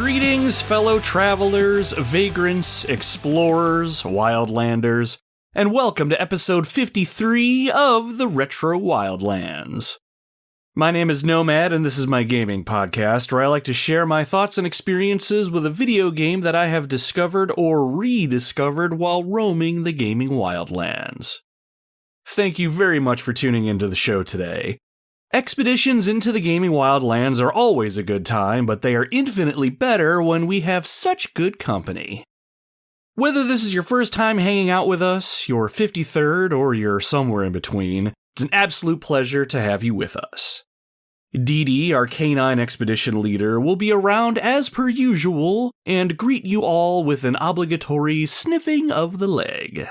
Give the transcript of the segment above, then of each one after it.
Greetings, fellow travelers, vagrants, explorers, wildlanders, and welcome to episode 53 of the Retro Wildlands. My name is Nomad, and this is my gaming podcast, where I like to share my thoughts and experiences with a video game that I have discovered or rediscovered while roaming the gaming wildlands. Thank you very much for tuning into the show today. Expeditions into the gaming wildlands are always a good time, but they are infinitely better when we have such good company. Whether this is your first time hanging out with us, your 53rd, or you're somewhere in between, it's an absolute pleasure to have you with us. Dee Dee, our canine expedition leader, will be around as per usual and greet you all with an obligatory sniffing of the leg.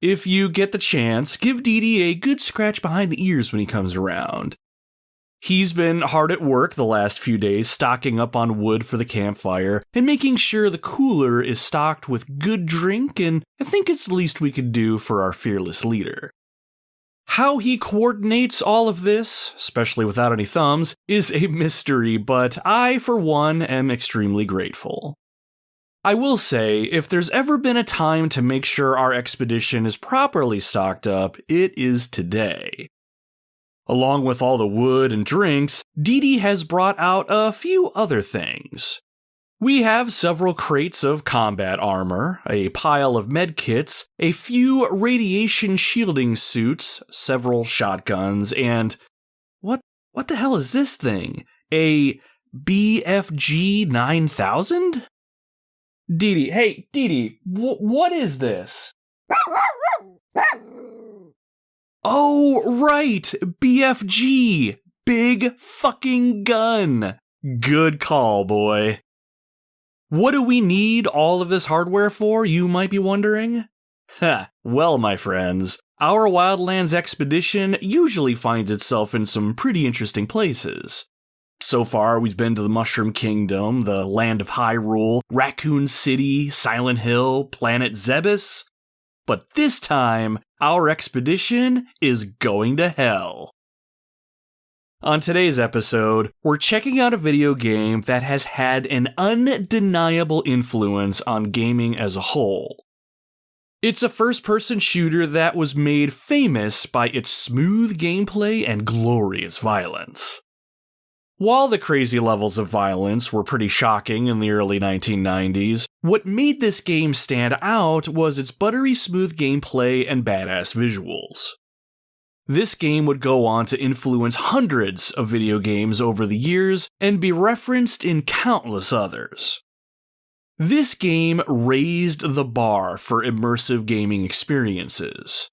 If you get the chance, give Dee Dee a good scratch behind the ears when he comes around. He's been hard at work the last few days stocking up on wood for the campfire and making sure the cooler is stocked with good drink, and I think it's the least we could do for our fearless leader. How he coordinates all of this, especially without any thumbs, is a mystery, but I, for one, am extremely grateful. I will say, if there's ever been a time to make sure our expedition is properly stocked up, it is today. Along with all the wood and drinks, Dee Dee has brought out a few other things. We have several crates of combat armor, a pile of medkits, a few radiation shielding suits, several shotguns, and what the hell is this thing? A BFG 9000? Dee Dee, hey, Dee Dee, what is this? Oh, right, BFG, big fucking gun. Good call, boy. What do we need all of this hardware for, you might be wondering? Well, my friends, our Wildlands expedition usually finds itself in some pretty interesting places. So far, we've been to the Mushroom Kingdom, the Land of Hyrule, Raccoon City, Silent Hill, Planet Zebes. But this time, our expedition is going to hell. On today's episode, we're checking out a video game that has had an undeniable influence on gaming as a whole. It's a first-person shooter that was made famous by its smooth gameplay and glorious violence. While the crazy levels of violence were pretty shocking in the early 1990s, what made this game stand out was its buttery smooth gameplay and badass visuals. This game would go on to influence hundreds of video games over the years and be referenced in countless others. This game raised the bar for immersive gaming experiences.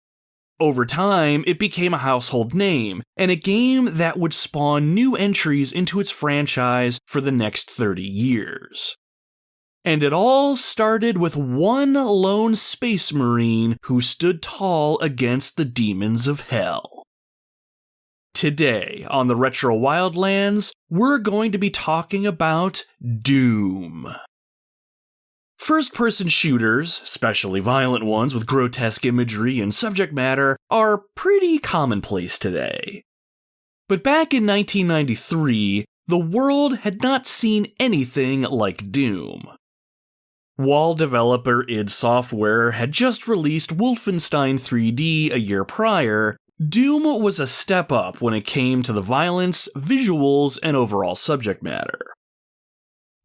Over time, it became a household name, and a game that would spawn new entries into its franchise for the next 30 years. And it all started with one lone space marine who stood tall against the demons of hell. Today, on the Retro Wildlands, we're going to be talking about Doom. First-person shooters, especially violent ones with grotesque imagery and subject matter, are pretty commonplace today. But back in 1993, the world had not seen anything like Doom. While developer id Software had just released Wolfenstein 3D a year prior, Doom was a step up when it came to the violence, visuals, and overall subject matter.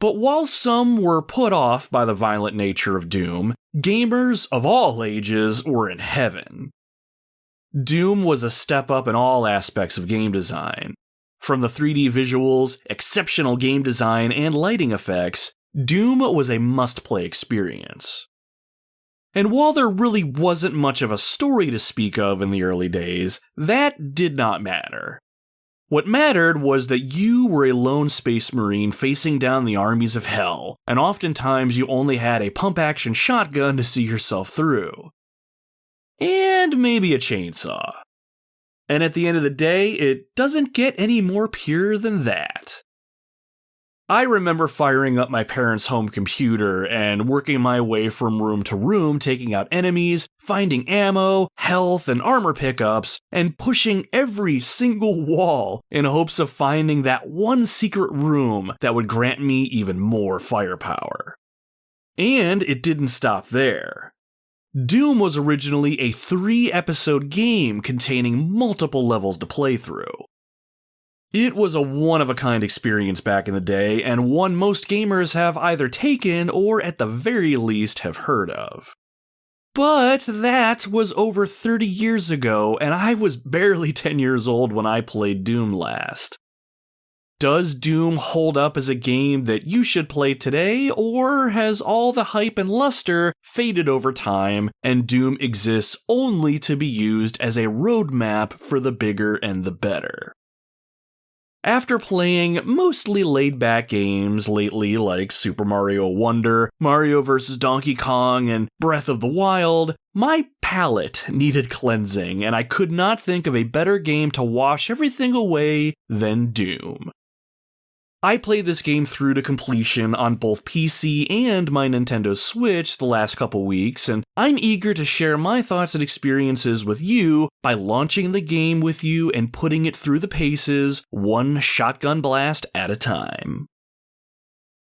But while some were put off by the violent nature of Doom, gamers of all ages were in heaven. Doom was a step up in all aspects of game design. From the 3D visuals, exceptional game design, and lighting effects, Doom was a must-play experience. And while there really wasn't much of a story to speak of in the early days, that did not matter. What mattered was that you were a lone space marine facing down the armies of hell, and oftentimes you only had a pump-action shotgun to see yourself through. And maybe a chainsaw. And at the end of the day, it doesn't get any more pure than that. I remember firing up my parents' home computer and working my way from room to room, taking out enemies, finding ammo, health, and armor pickups, and pushing every single wall in hopes of finding that one secret room that would grant me even more firepower. And it didn't stop there. Doom was originally a 3-episode game containing multiple levels to play through. It was a one-of-a-kind experience back in the day, and one most gamers have either taken or at the very least have heard of. But that was over 30 years ago, and I was barely 10 years old when I played Doom last. Does Doom hold up as a game that you should play today, or has all the hype and luster faded over time, and Doom exists only to be used as a roadmap for the bigger and the better? After playing mostly laid-back games lately like Super Mario Wonder, Mario vs. Donkey Kong, and Breath of the Wild, my palate needed cleansing, and I could not think of a better game to wash everything away than Doom. I played this game through to completion on both PC and my Nintendo Switch the last couple weeks, and I'm eager to share my thoughts and experiences with you by launching the game with you and putting it through the paces, one shotgun blast at a time.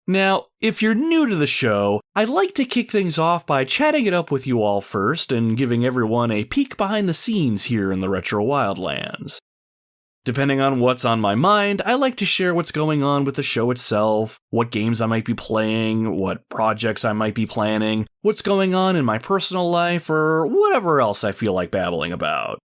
Now, if you're new to the show, I'd like to kick things off by chatting it up with you all first and giving everyone a peek behind the scenes here in the Retro Wildlands. Depending on what's on my mind, I like to share what's going on with the show itself, what games I might be playing, what projects I might be planning, what's going on in my personal life, or whatever else I feel like babbling about.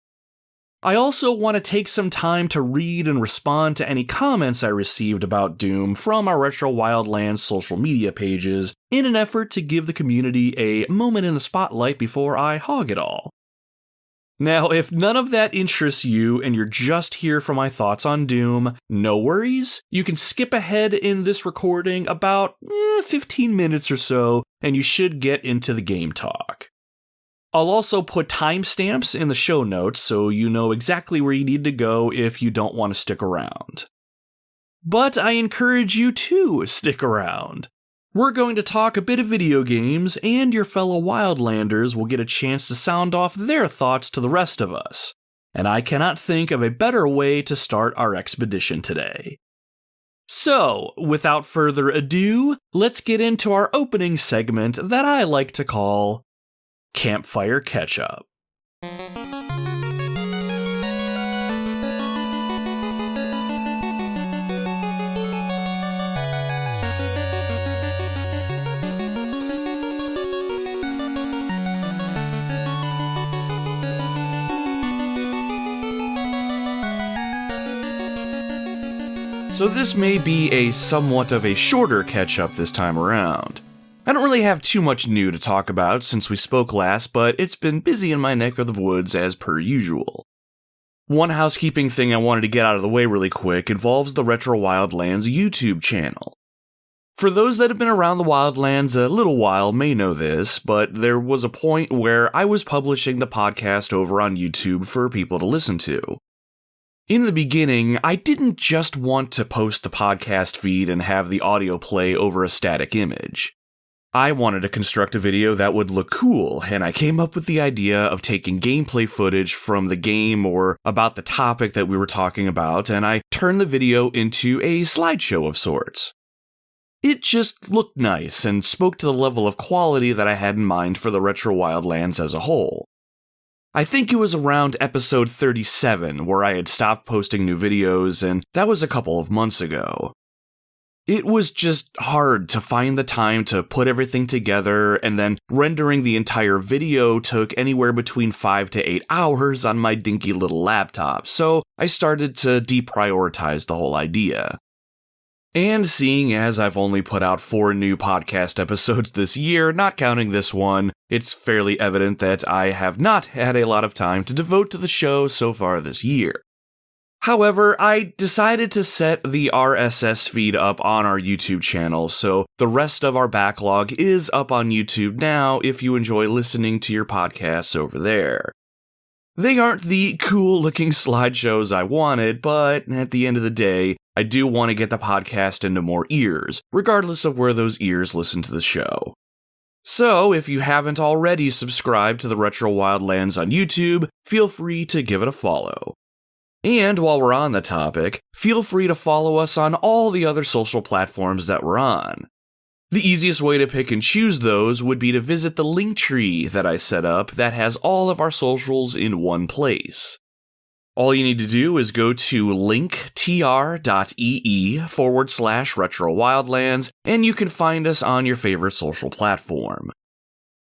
I also want to take some time to read and respond to any comments I received about Doom from our Retro Wildlands social media pages in an effort to give the community a moment in the spotlight before I hog it all. Now, if none of that interests you and you're just here for my thoughts on Doom, no worries. You can skip ahead in this recording about 15 minutes or so, and you should get into the game talk. I'll also put timestamps in the show notes so you know exactly where you need to go if you don't want to stick around. But I encourage you to stick around. We're going to talk a bit of video games, and your fellow Wildlanders will get a chance to sound off their thoughts to the rest of us. And I cannot think of a better way to start our expedition today. So, without further ado, let's get into our opening segment that I like to call Campfire Catch-Up. So this may be a somewhat of a shorter catch-up this time around. I don't really have too much new to talk about since we spoke last, but it's been busy in my neck of the woods as per usual. One housekeeping thing I wanted to get out of the way really quick involves the Retro Wildlands YouTube channel. For those that have been around the Wildlands a little while may know this, but there was a point where I was publishing the podcast over on YouTube for people to listen to. In the beginning, I didn't just want to post the podcast feed and have the audio play over a static image. I wanted to construct a video that would look cool, and I came up with the idea of taking gameplay footage from the game or about the topic that we were talking about, and I turned the video into a slideshow of sorts. It just looked nice and spoke to the level of quality that I had in mind for the Retro Wildlands as a whole. I think it was around episode 37 where I had stopped posting new videos, and that was a couple of months ago. It was just hard to find the time to put everything together, and then rendering the entire video took anywhere between 5 to 8 hours on my dinky little laptop, so I started to deprioritize the whole idea. And seeing as I've only put out 4 new podcast episodes this year, not counting this one, it's fairly evident that I have not had a lot of time to devote to the show so far this year. However, I decided to set the RSS feed up on our YouTube channel, so the rest of our backlog is up on YouTube now if you enjoy listening to your podcasts over there. They aren't the cool-looking slideshows I wanted, but at the end of the day, I do want to get the podcast into more ears, regardless of where those ears listen to the show. So, if you haven't already subscribed to the Retro Wildlands on YouTube, feel free to give it a follow. And while we're on the topic, feel free to follow us on all the other social platforms that we're on. The easiest way to pick and choose those would be to visit the link tree that I set up that has all of our socials in one place. All you need to do is go to linktr.ee/retrowildlands, and you can find us on your favorite social platform.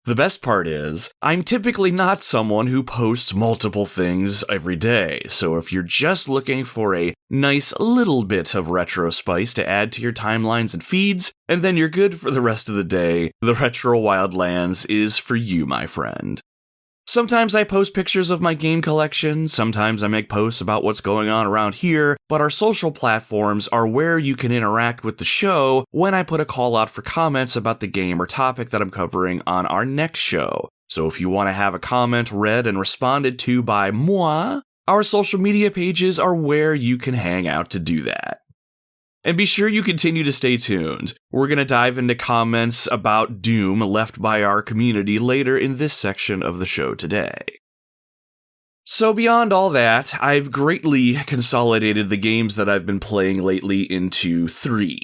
The best part is, I'm typically not someone who posts multiple things every day, so if you're just looking for a nice little bit of retro spice to add to your timelines and feeds, and then you're good for the rest of the day, the Retro Wildlands is for you, my friend. Sometimes I post pictures of my game collection, sometimes I make posts about what's going on around here, but our social platforms are where you can interact with the show when I put a call out for comments about the game or topic that I'm covering on our next show. So if you want to have a comment read and responded to by moi, our social media pages are where you can hang out to do that. And be sure you continue to stay tuned. We're going to dive into comments about Doom left by our community later in this section of the show today. So beyond all that, I've greatly consolidated the games that I've been playing lately into 3.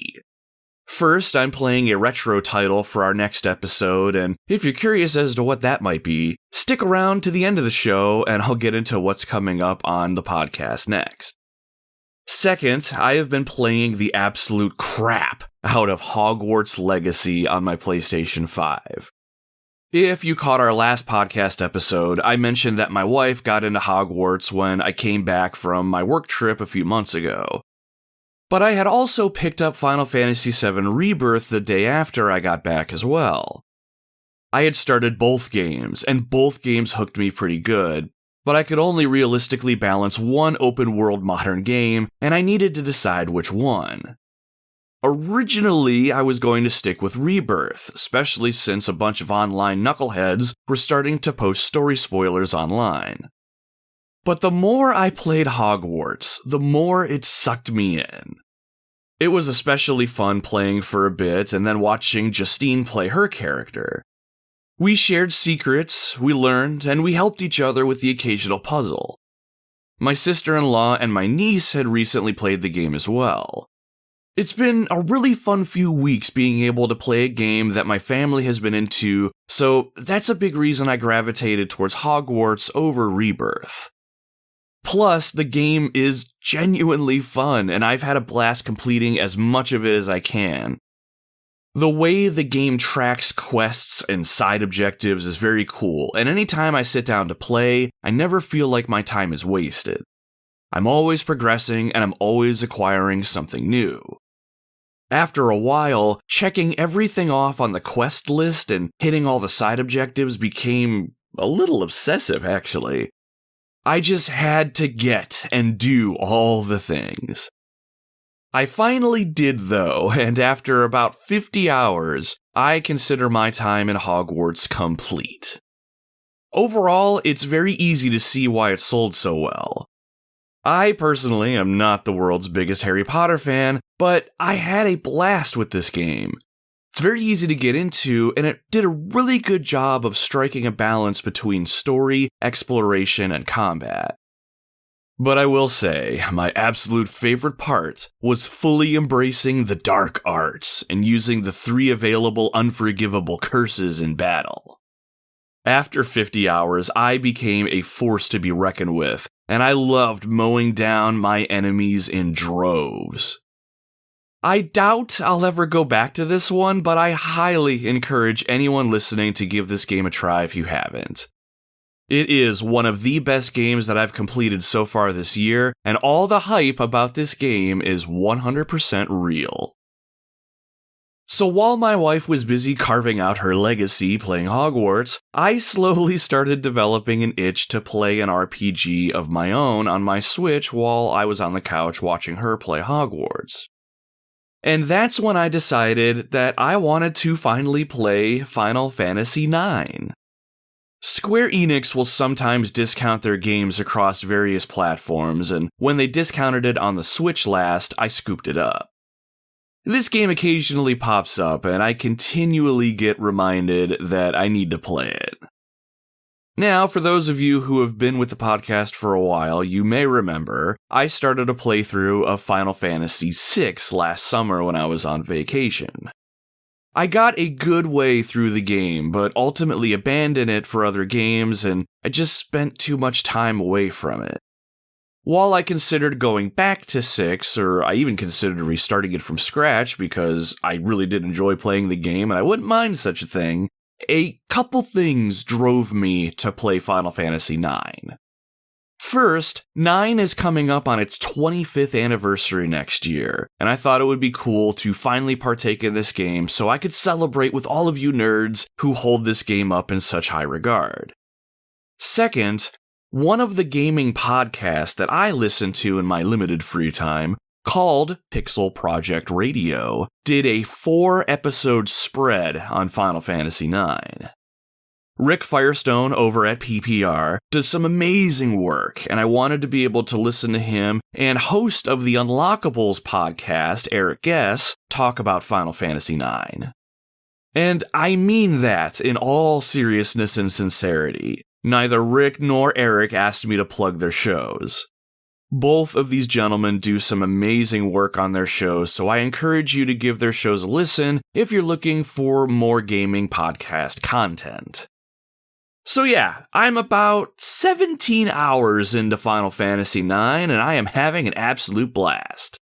First, I'm playing a retro title for our next episode, and if you're curious as to what that might be, stick around to the end of the show and I'll get into what's coming up on the podcast next. Second, I have been playing the absolute crap out of Hogwarts Legacy on my PlayStation 5. If you caught our last podcast episode, I mentioned that my wife got into Hogwarts when I came back from my work trip a few months ago. But I had also picked up Final Fantasy VII Rebirth the day after I got back as well. I had started both games, and both games hooked me pretty good, but I could only realistically balance one open-world modern game, and I needed to decide which one. Originally, I was going to stick with Rebirth, especially since a bunch of online knuckleheads were starting to post story spoilers online. But the more I played Hogwarts, the more it sucked me in. It was especially fun playing for a bit and then watching Justine play her character. We shared secrets, we learned, and we helped each other with the occasional puzzle. My sister-in-law and my niece had recently played the game as well. It's been a really fun few weeks being able to play a game that my family has been into, so that's a big reason I gravitated towards Hogwarts over Rebirth. Plus, the game is genuinely fun, and I've had a blast completing as much of it as I can. The way the game tracks quests and side objectives is very cool, and anytime I sit down to play, I never feel like my time is wasted. I'm always progressing, and I'm always acquiring something new. After a while, checking everything off on the quest list and hitting all the side objectives became a little obsessive, actually. I just had to get and do all the things. I finally did, though, and after about 50 hours, I consider my time in Hogwarts complete. Overall, it's very easy to see why it sold so well. I personally am not the world's biggest Harry Potter fan, but I had a blast with this game. It's very easy to get into, and it did a really good job of striking a balance between story, exploration, and combat. But I will say, my absolute favorite part was fully embracing the dark arts and using the 3 available unforgivable curses in battle. After 50 hours, I became a force to be reckoned with, and I loved mowing down my enemies in droves. I doubt I'll ever go back to this one, but I highly encourage anyone listening to give this game a try if you haven't. It is one of the best games that I've completed so far this year, and all the hype about this game is 100% real. So while my wife was busy carving out her legacy playing Hogwarts, I slowly started developing an itch to play an RPG of my own on my Switch while I was on the couch watching her play Hogwarts. And that's when I decided that I wanted to finally play Final Fantasy IX. Square Enix will sometimes discount their games across various platforms, and when they discounted it on the Switch last, I scooped it up. This game occasionally pops up, and I continually get reminded that I need to play it. Now, for those of you who have been with the podcast for a while, you may remember I started a playthrough of Final Fantasy VI last summer when I was on vacation. I got a good way through the game, but ultimately abandoned it for other games, and I just spent too much time away from it. While I considered going back to 6, or I even considered restarting it from scratch because I really did enjoy playing the game and I wouldn't mind such a thing, a couple things drove me to play Final Fantasy IX. First, 9 is coming up on its 25th anniversary next year, and I thought it would be cool to finally partake in this game so I could celebrate with all of you nerds who hold this game up in such high regard. Second, one of the gaming podcasts that I listen to in my limited free time, called Pixel Project Radio, did a 4-episode spread on Final Fantasy IX. Rick Firestone over at PPR does some amazing work, and I wanted to be able to listen to him and host of the Unlockables podcast, Eric Guess, talk about Final Fantasy IX. And I mean that in all seriousness and sincerity. Neither Rick nor Eric asked me to plug their shows. Both of these gentlemen do some amazing work on their shows, so I encourage you to give their shows a listen if you're looking for more gaming podcast content. So yeah, I'm about 17 hours into Final Fantasy IX, and I am having an absolute blast.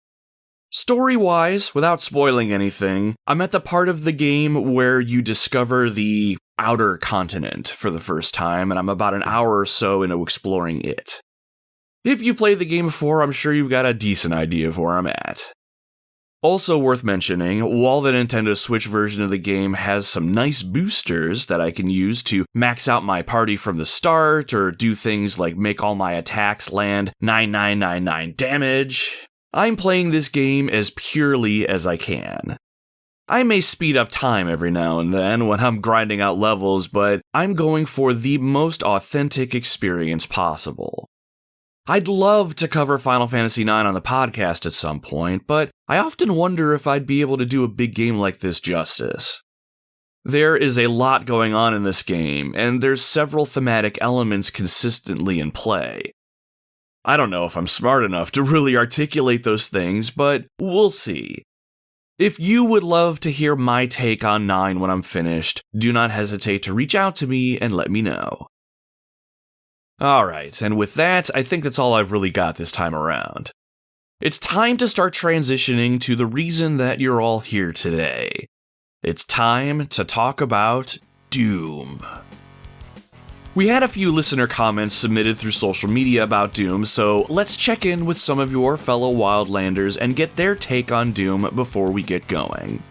Story-wise, without spoiling anything, I'm at the part of the game where you discover the outer continent for the first time, and I'm about an hour or so into exploring it. If you played the game before, I'm sure you've got a decent idea of where I'm at. Also worth mentioning, while the Nintendo Switch version of the game has some nice boosters that I can use to max out my party from the start, or do things like make all my attacks land 9999 damage, I'm playing this game as purely as I can. I may speed up time every now and then when I'm grinding out levels, but I'm going for the most authentic experience possible. I'd love to cover Final Fantasy IX on the podcast at some point, but I often wonder if I'd be able to do a big game like this justice. There is a lot going on in this game, and there's several thematic elements consistently in play. I don't know if I'm smart enough to really articulate those things, but we'll see. If you would love to hear my take on 9 when I'm finished, do not hesitate to reach out to me and let me know. Alright, and with that, I think that's all I've really got this time around. It's time to start transitioning to the reason that you're all here today. It's time to talk about Doom. We had a few listener comments submitted through social media about Doom, so let's check in with some of your fellow Wildlanders and get their take on Doom before we get going.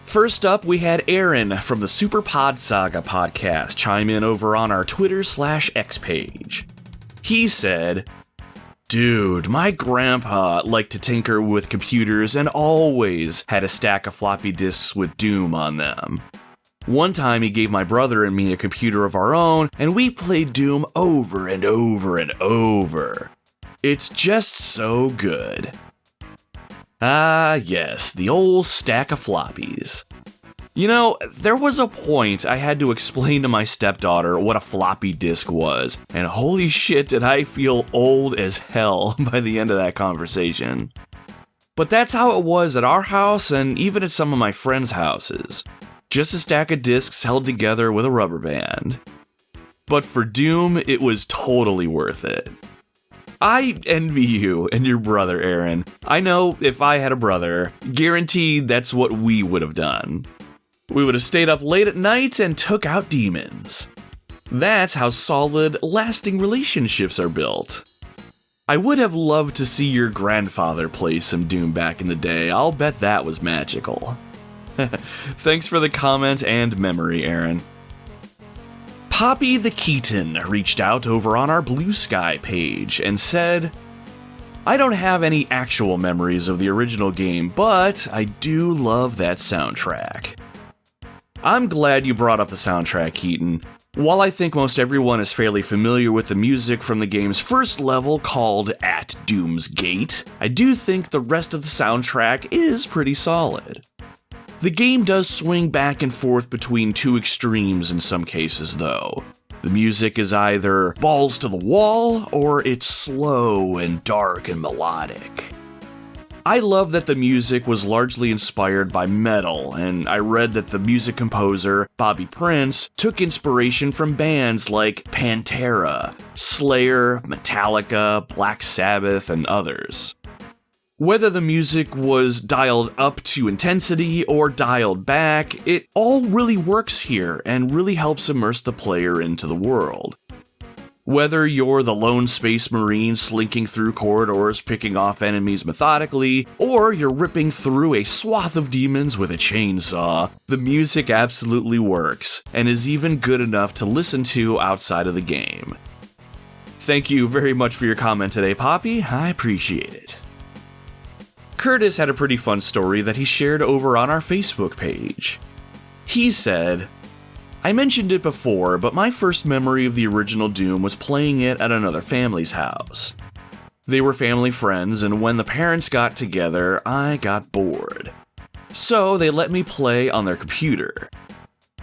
First up, we had Aaron from the Super Pod Saga podcast chime in over on our Twitter/X page. He said, "Dude, my grandpa liked to tinker with computers and always had a stack of floppy disks with Doom on them. One time he gave my brother and me a computer of our own, and we played Doom over and over and over. It's just so good." Ah, yes, the old stack of floppies. You know, there was a point I had to explain to my stepdaughter what a floppy disk was, and holy shit did I feel old as hell by the end of that conversation. But that's how it was at our house and even at some of my friends' houses. Just a stack of discs held together with a rubber band. But for Doom, it was totally worth it. I envy you and your brother, Aaron. I know if I had a brother, guaranteed that's what we would have done. We would have stayed up late at night and took out demons. That's how solid, lasting relationships are built. I would have loved to see your grandfather play some Doom back in the day. I'll bet that was magical. Thanks for the comment and memory, Aaron. Poppy the Keaton reached out over on our Blue Sky page and said, "I don't have any actual memories of the original game, but I do love that soundtrack." I'm glad you brought up the soundtrack, Keaton. While I think most everyone is fairly familiar with the music from the game's first level called At Doom's Gate, I do think the rest of the soundtrack is pretty solid. The game does swing back and forth between two extremes in some cases, though. The music is either balls to the wall, or it's slow and dark and melodic. I love that the music was largely inspired by metal, and I read that the music composer, Bobby Prince, took inspiration from bands like Pantera, Slayer, Metallica, Black Sabbath, and others. Whether the music was dialed up to intensity or dialed back, it all really works here and really helps immerse the player into the world. Whether you're the lone space marine slinking through corridors picking off enemies methodically, or you're ripping through a swath of demons with a chainsaw, the music absolutely works, and is even good enough to listen to outside of the game. Thank you very much for your comment today, Poppy. I appreciate it. Curtis had a pretty fun story that he shared over on our Facebook page. He said, I mentioned it before, but my first memory of the original Doom was playing it at another family's house. They were family friends, and when the parents got together, I got bored. So they let me play on their computer.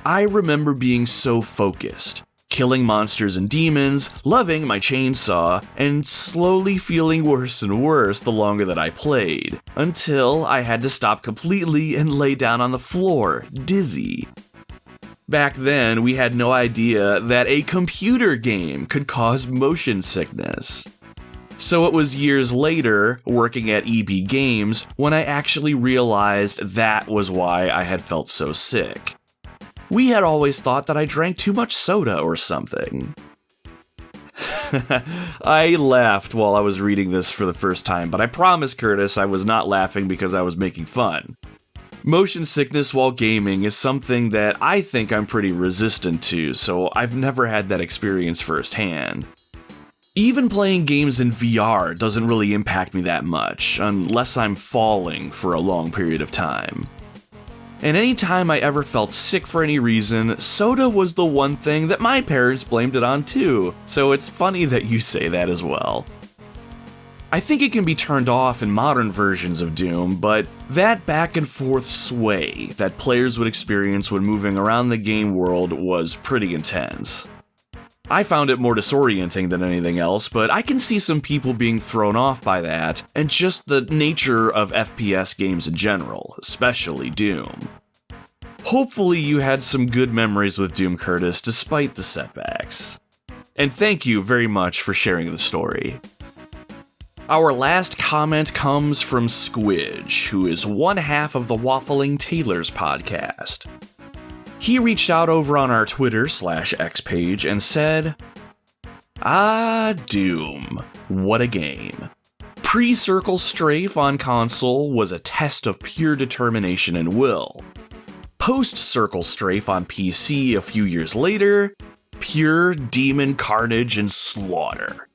I remember being so focused, killing monsters and demons, loving my chainsaw, and slowly feeling worse and worse the longer that I played, until I had to stop completely and lay down on the floor, dizzy. Back then, we had no idea that a computer game could cause motion sickness. So it was years later, working at EB Games, when I actually realized that was why I had felt so sick. We had always thought that I drank too much soda or something. I laughed while I was reading this for the first time, but I promise, Curtis, I was not laughing because I was making fun. Motion sickness while gaming is something that I think I'm pretty resistant to, so I've never had that experience firsthand. Even playing games in VR doesn't really impact me that much, unless I'm falling for a long period of time. And anytime I ever felt sick for any reason, soda was the one thing that my parents blamed it on too, so it's funny that you say that as well. I think it can be turned off in modern versions of Doom, but that back and forth sway that players would experience when moving around the game world was pretty intense. I found it more disorienting than anything else, but I can see some people being thrown off by that, and just the nature of FPS games in general, especially Doom. Hopefully you had some good memories with Doom, Curtis, despite the setbacks. And thank you very much for sharing the story. Our last comment comes from Squidge, who is one half of the Waffling Tailors podcast. He reached out over on our Twitter/X page and said, Doom. What a game. Pre-Circle Strafe on console was a test of pure determination and will. Post-Circle Strafe on PC a few years later, pure demon carnage and slaughter.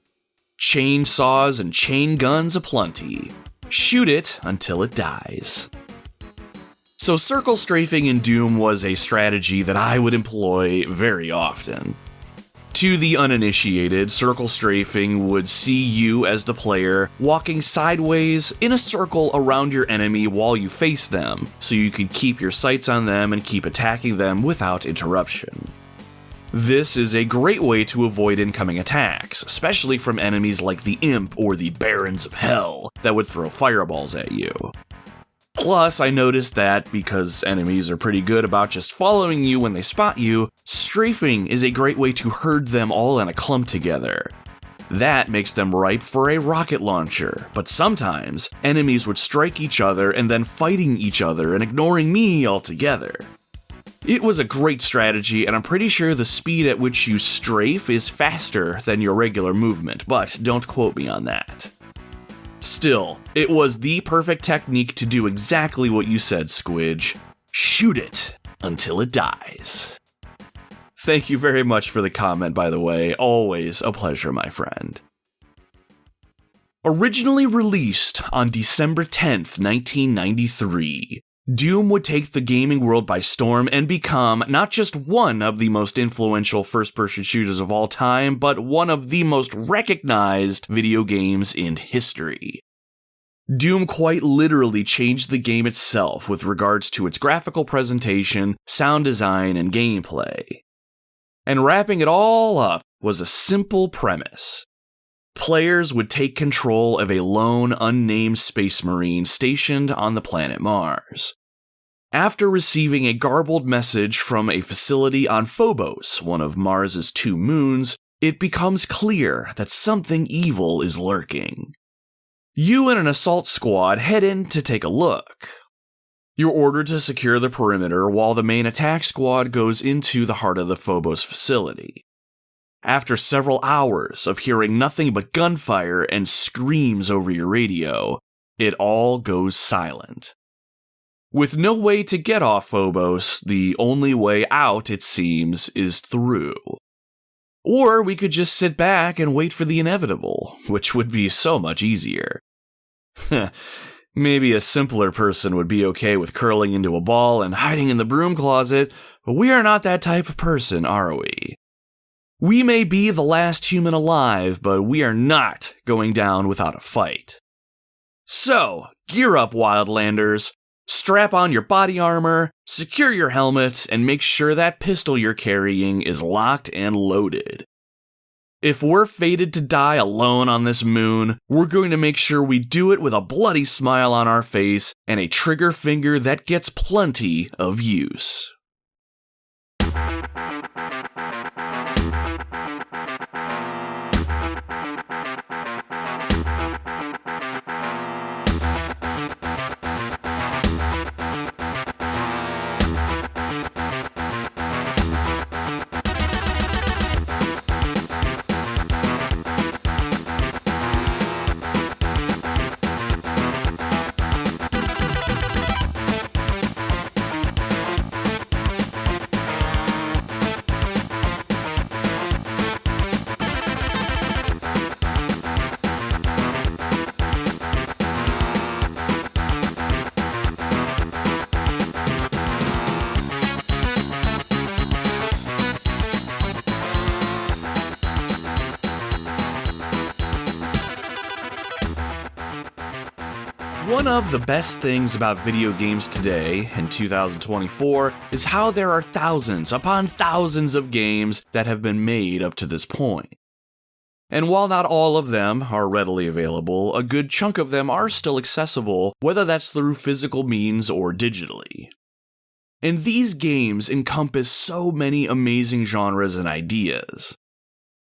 Chainsaws and chain guns aplenty. Shoot it until it dies. So circle strafing in Doom was a strategy that I would employ very often. To the uninitiated, circle strafing would see you as the player walking sideways in a circle around your enemy while you face them, so you could keep your sights on them and keep attacking them without interruption. This is a great way to avoid incoming attacks, especially from enemies like the Imp or the Barons of Hell that would throw fireballs at you. Plus, I noticed that, because enemies are pretty good about just following you when they spot you, strafing is a great way to herd them all in a clump together. That makes them ripe for a rocket launcher, but sometimes, enemies would strike each other and then fighting each other and ignoring me altogether. It was a great strategy, and I'm pretty sure the speed at which you strafe is faster than your regular movement, but don't quote me on that. Still, it was the perfect technique to do exactly what you said, Squidge. Shoot it until it dies. Thank you very much for the comment, by the way. Always a pleasure, my friend. Originally released on December 10th, 1993, Doom would take the gaming world by storm and become not just one of the most influential first-person shooters of all time, but one of the most recognized video games in history. Doom quite literally changed the game itself with regards to its graphical presentation, sound design, and gameplay. And wrapping it all up was a simple premise. Players would take control of a lone, unnamed space marine stationed on the planet Mars. After receiving a garbled message from a facility on Phobos, one of Mars's 2 moons, it becomes clear that something evil is lurking. You and an assault squad head in to take a look. You're ordered to secure the perimeter while the main attack squad goes into the heart of the Phobos facility. After several hours of hearing nothing but gunfire and screams over your radio, it all goes silent. With no way to get off Phobos, the only way out, it seems, is through. Or we could just sit back and wait for the inevitable, which would be so much easier. Maybe a simpler person would be okay with curling into a ball and hiding in the broom closet, but we are not that type of person, are we? We may be the last human alive, but we are not going down without a fight. So, gear up, Wildlanders. Strap on your body armor, secure your helmets, and make sure that pistol you're carrying is locked and loaded. If we're fated to die alone on this moon, we're going to make sure we do it with a bloody smile on our face and a trigger finger that gets plenty of use. One of the best things about video games today, in 2024, is how there are thousands upon thousands of games that have been made up to this point. And while not all of them are readily available, a good chunk of them are still accessible, whether that's through physical means or digitally. And these games encompass so many amazing genres and ideas.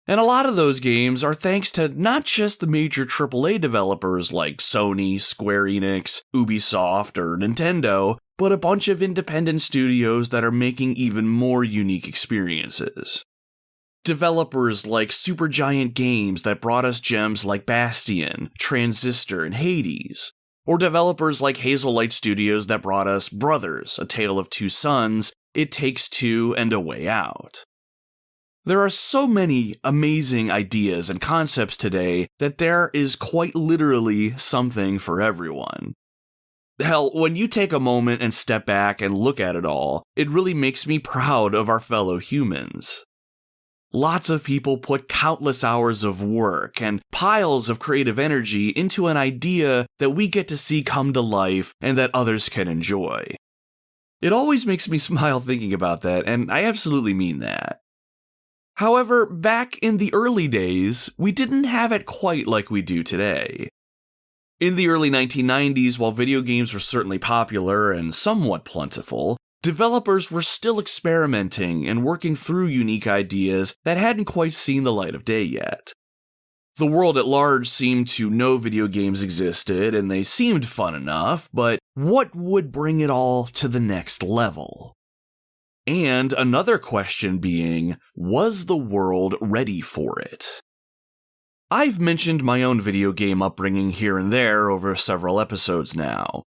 And a lot of those games are thanks to not just the major AAA developers like Sony, Square Enix, Ubisoft, or Nintendo, but a bunch of independent studios that are making even more unique experiences. Developers like Supergiant Games that brought us gems like Bastion, Transistor, and Hades. Or developers like Hazelight Studios that brought us Brothers, A Tale of Two Sons, It Takes Two, and A Way Out. There are so many amazing ideas and concepts today that there is quite literally something for everyone. Hell, when you take a moment and step back and look at it all, it really makes me proud of our fellow humans. Lots of people put countless hours of work and piles of creative energy into an idea that we get to see come to life and that others can enjoy. It always makes me smile thinking about that, and I absolutely mean that. However, back in the early days, we didn't have it quite like we do today. In the early 1990s, while video games were certainly popular and somewhat plentiful, developers were still experimenting and working through unique ideas that hadn't quite seen the light of day yet. The world at large seemed to know video games existed and they seemed fun enough, but what would bring it all to the next level? And another question being, was the world ready for it? I've mentioned my own video game upbringing here and there over several episodes now.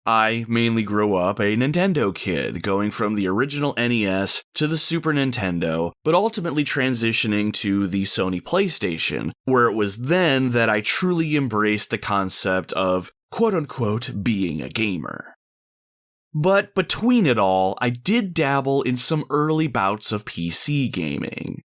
I mainly grew up a Nintendo kid, going from the original NES to the Super Nintendo, but ultimately transitioning to the Sony PlayStation, where it was then that I truly embraced the concept of quote-unquote being a gamer. But between it all, I did dabble in some early bouts of PC gaming.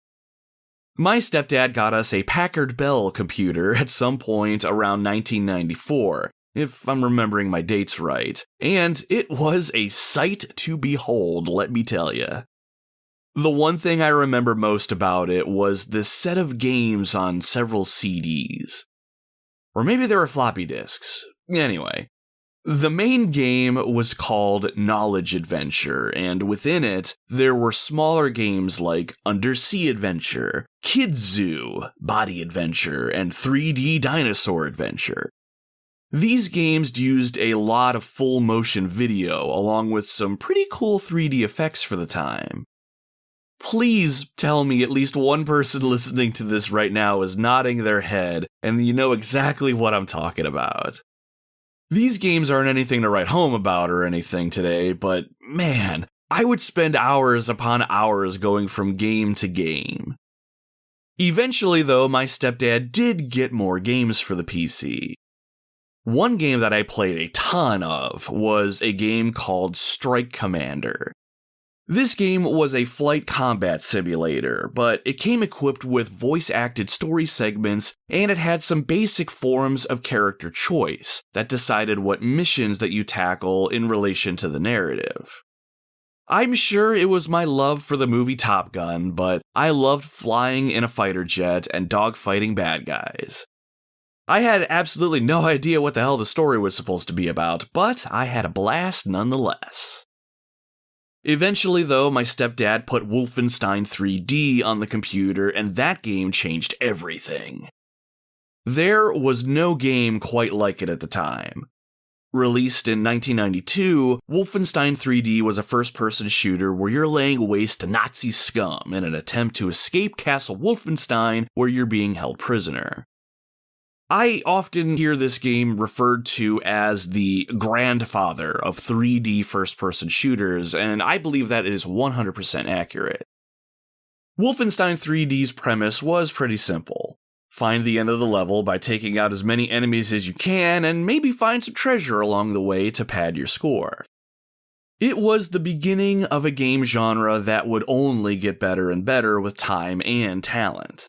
My stepdad got us a Packard Bell computer at some point around 1994, if I'm remembering my dates right, and it was a sight to behold, let me tell you. The one thing I remember most about it was the set of games on several CDs. Or maybe there were floppy disks. Anyway, the main game was called Knowledge Adventure, and within it, there were smaller games like Undersea Adventure, Kids Zoo, Body Adventure, and 3D Dinosaur Adventure. These games used a lot of full motion video, along with some pretty cool 3D effects for the time. Please tell me at least one person listening to this right now is nodding their head, and you know exactly what I'm talking about. These games aren't anything to write home about or anything today, but man, I would spend hours upon hours going from game to game. Eventually, though, my stepdad did get more games for the PC. One game that I played a ton of was a game called Strike Commander. This game was a flight combat simulator, but it came equipped with voice-acted story segments, and it had some basic forms of character choice that decided what missions that you tackle in relation to the narrative. I'm sure it was my love for the movie Top Gun, but I loved flying in a fighter jet and dogfighting bad guys. I had absolutely no idea what the hell the story was supposed to be about, but I had a blast nonetheless. Eventually, though, my stepdad put Wolfenstein 3D on the computer, and that game changed everything. There was no game quite like it at the time. Released in 1992, Wolfenstein 3D was a first-person shooter where you're laying waste to Nazi scum in an attempt to escape Castle Wolfenstein, where you're being held prisoner. I often hear this game referred to as the grandfather of 3D first-person shooters, and I believe that it is 100% accurate. Wolfenstein 3D's premise was pretty simple. Find the end of the level by taking out as many enemies as you can, and maybe find some treasure along the way to pad your score. It was the beginning of a game genre that would only get better and better with time and talent.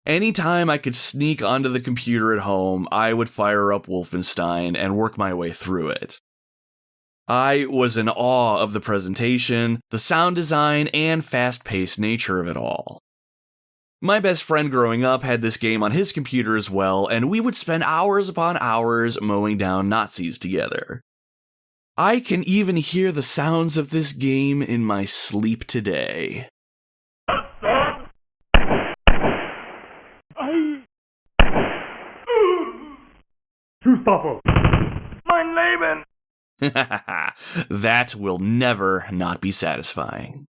Anytime I could sneak onto the computer at home, I would fire up Wolfenstein and work my way through it. I was in awe of the presentation, the sound design, and fast-paced nature of it all. My best friend growing up had this game on his computer as well, and we would spend hours upon hours mowing down Nazis together. I can even hear the sounds of this game in my sleep today. Mein Leben! That will never not be satisfying.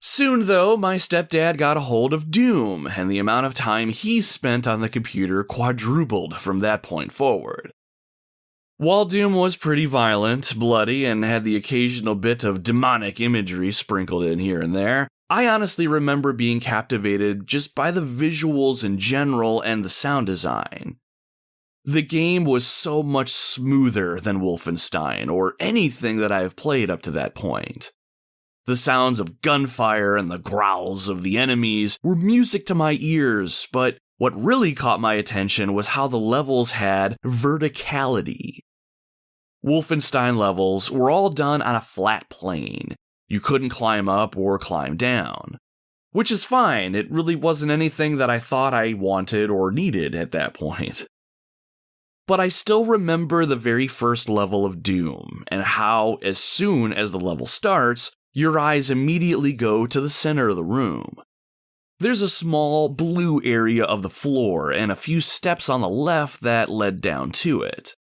Soon, though, my stepdad got a hold of Doom, and the amount of time he spent on the computer quadrupled from that point forward. While Doom was pretty violent, bloody, and had the occasional bit of demonic imagery sprinkled in here and there, I honestly remember being captivated just by the visuals in general and the sound design. The game was so much smoother than Wolfenstein or anything that I have played up to that point. The sounds of gunfire and the growls of the enemies were music to my ears, but what really caught my attention was how the levels had verticality. Wolfenstein levels were all done on a flat plane. You couldn't climb up or climb down. Which is fine, it really wasn't anything that I thought I wanted or needed at that point. But I still remember the very first level of Doom, and how, as soon as the level starts, your eyes immediately go to the center of the room. There's a small blue area of the floor and a few steps on the left that led down to it.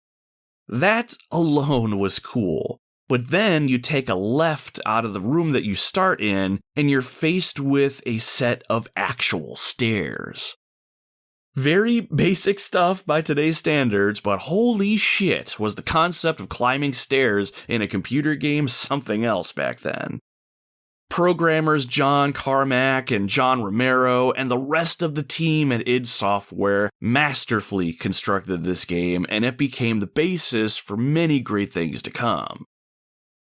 That alone was cool, but then you take a left out of the room that you start in, and you're faced with a set of actual stairs. Very basic stuff by today's standards, but holy shit, was the concept of climbing stairs in a computer game something else back then. Programmers John Carmack and John Romero and the rest of the team at id Software masterfully constructed this game, and it became the basis for many great things to come.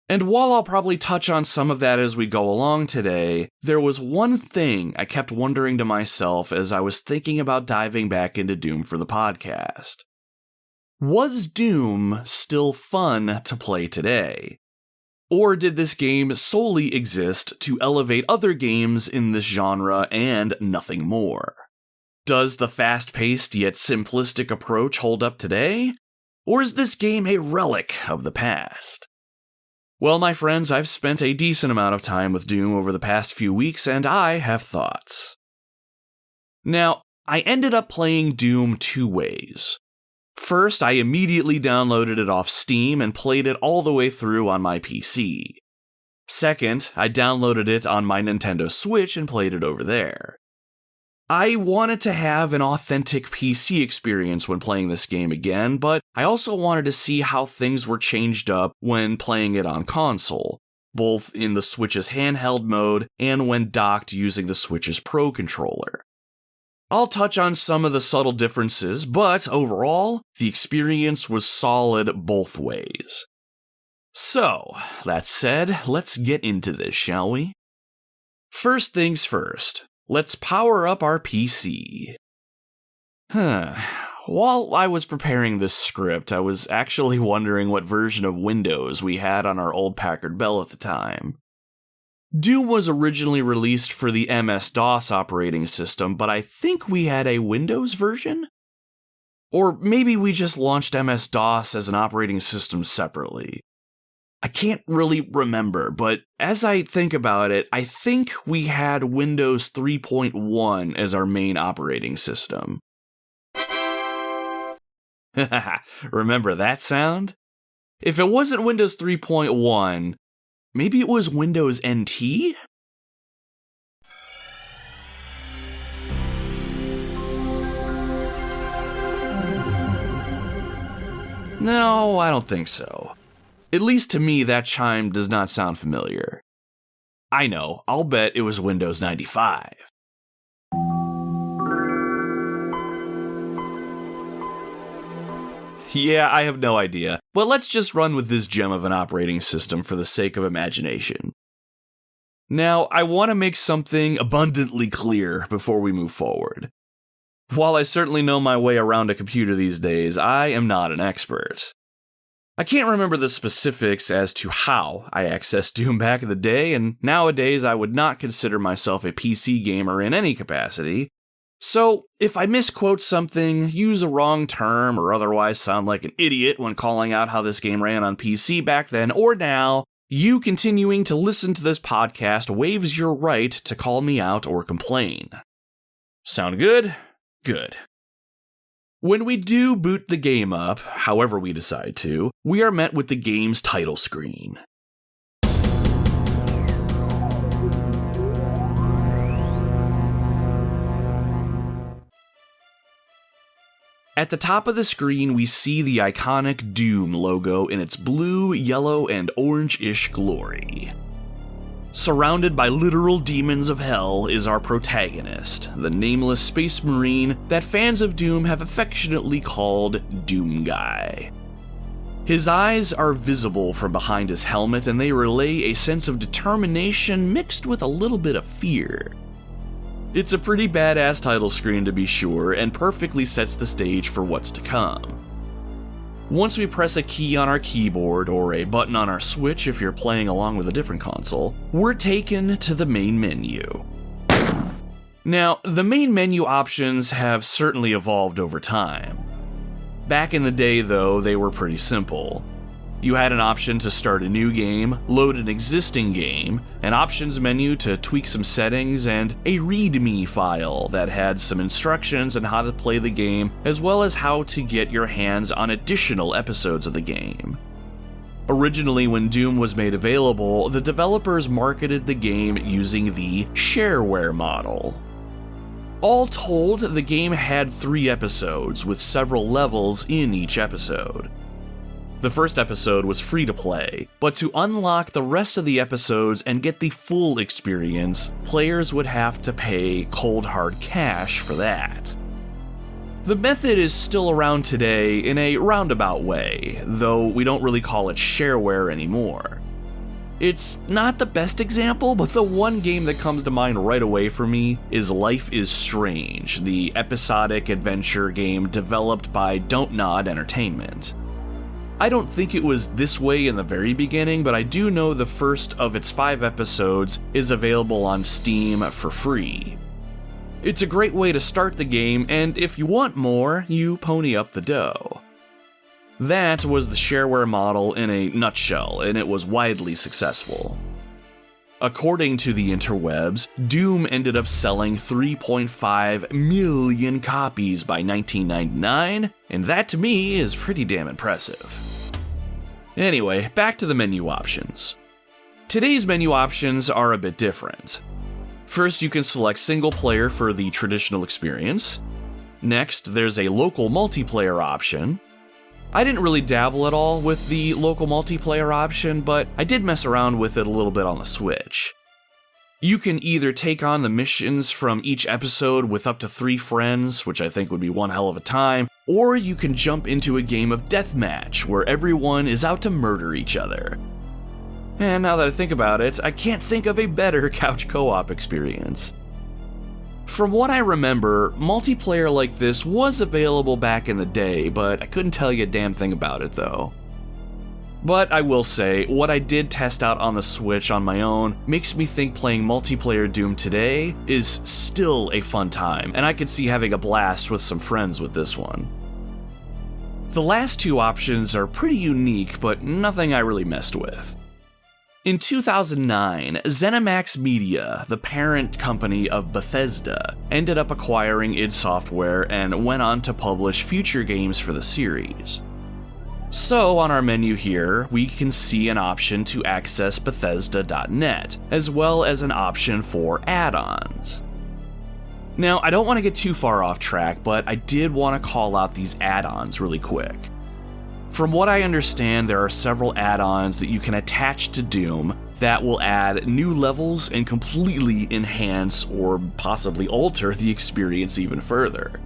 And while I'll probably touch on some of that as we go along today, there was one thing I kept wondering to myself as I was thinking about diving back into Doom for the podcast. Was Doom still fun to play today? Or did this game solely exist to elevate other games in this genre and nothing more? Does the fast-paced yet simplistic approach hold up today? Or is this game a relic of the past? Well, my friends, I've spent a decent amount of time with Doom over the past few weeks, and I have thoughts. Now, I ended up playing Doom two ways. First, I immediately downloaded it off Steam and played it all the way through on my PC. Second, I downloaded it on my Nintendo Switch and played it over there. I wanted to have an authentic PC experience when playing this game again, but I also wanted to see how things were changed up when playing it on console, both in the Switch's handheld mode and when docked using the Switch's Pro controller. I'll touch on some of the subtle differences, but overall, the experience was solid both ways. So, that said, let's get into this, shall we? First things first. Let's power up our PC. While I was preparing this script, I was actually wondering what version of Windows we had on our old Packard Bell at the time. Doom was originally released for the MS-DOS operating system, but I think we had a Windows version? Or maybe we just launched MS-DOS as an operating system separately. I can't really remember, but as I think about it, I think we had Windows 3.1 as our main operating system. Remember that sound? If it wasn't Windows 3.1, maybe it was Windows NT? No, I don't think so. At least to me, that chime does not sound familiar. I know, I'll bet it was Windows 95. Yeah, I have no idea, but let's just run with this gem of an operating system for the sake of imagination. Now, I want to make something abundantly clear before we move forward. While I certainly know my way around a computer these days, I am not an expert. I can't remember the specifics as to how I accessed Doom back in the day, and nowadays I would not consider myself a PC gamer in any capacity. So, if I misquote something, use a wrong term, or otherwise sound like an idiot when calling out how this game ran on PC back then or now, you continuing to listen to this podcast waives your right to call me out or complain. Sound good? Good. When we do boot the game up, however we decide to, we are met with the game's title screen. At the top of the screen, we see the iconic Doom logo in its blue, yellow, and orange-ish glory. Surrounded by literal demons of hell is our protagonist, the nameless space marine that fans of Doom have affectionately called Doom Guy. His eyes are visible from behind his helmet, and they relay a sense of determination mixed with a little bit of fear. It's a pretty badass title screen to be sure, and perfectly sets the stage for what's to come. Once we press a key on our keyboard, or a button on our Switch if you're playing along with a different console, we're taken to the main menu. Now, the main menu options have certainly evolved over time. Back in the day, though, they were pretty simple. You had an option to start a new game, load an existing game, an options menu to tweak some settings, and a README file that had some instructions on how to play the game, as well as how to get your hands on additional episodes of the game. Originally, when Doom was made available, the developers marketed the game using the shareware model. All told, the game had 3 episodes, with several levels in each episode. The first episode was free to play, but to unlock the rest of the episodes and get the full experience, players would have to pay cold hard cash for that. The method is still around today in a roundabout way, though we don't really call it shareware anymore. It's not the best example, but the one game that comes to mind right away for me is Life is Strange, the episodic adventure game developed by Don't Nod Entertainment. I don't think it was this way in the very beginning, but I do know the first of its 5 episodes is available on Steam for free. It's a great way to start the game, and if you want more, you pony up the dough. That was the shareware model in a nutshell, and it was widely successful. According to the interwebs, Doom ended up selling 3.5 million copies by 1999, and that to me is pretty damn impressive. Anyway, back to the menu options. Today's menu options are a bit different. First, you can select single player for the traditional experience. Next, there's a local multiplayer option. I didn't really dabble at all with the local multiplayer option, but I did mess around with it a little bit on the Switch. You can either take on the missions from each episode with up to 3 friends, which I think would be one hell of a time, or you can jump into a game of deathmatch where everyone is out to murder each other. And now that I think about it, I can't think of a better couch co-op experience. From what I remember, multiplayer like this was available back in the day, but I couldn't tell you a damn thing about it though. But I will say, what I did test out on the Switch on my own makes me think playing multiplayer Doom today is still a fun time, and I could see having a blast with some friends with this one. The last 2 options are pretty unique, but nothing I really messed with. In 2009, ZeniMax Media, the parent company of Bethesda, ended up acquiring id Software and went on to publish future games for the series. So on our menu here, we can see an option to access Bethesda.net, as well as an option for add-ons. Now, I don't want to get too far off track, but I did want to call out these add-ons really quick. From what I understand, there are several add-ons that you can attach to Doom that will add new levels and completely enhance or possibly alter the experience even further.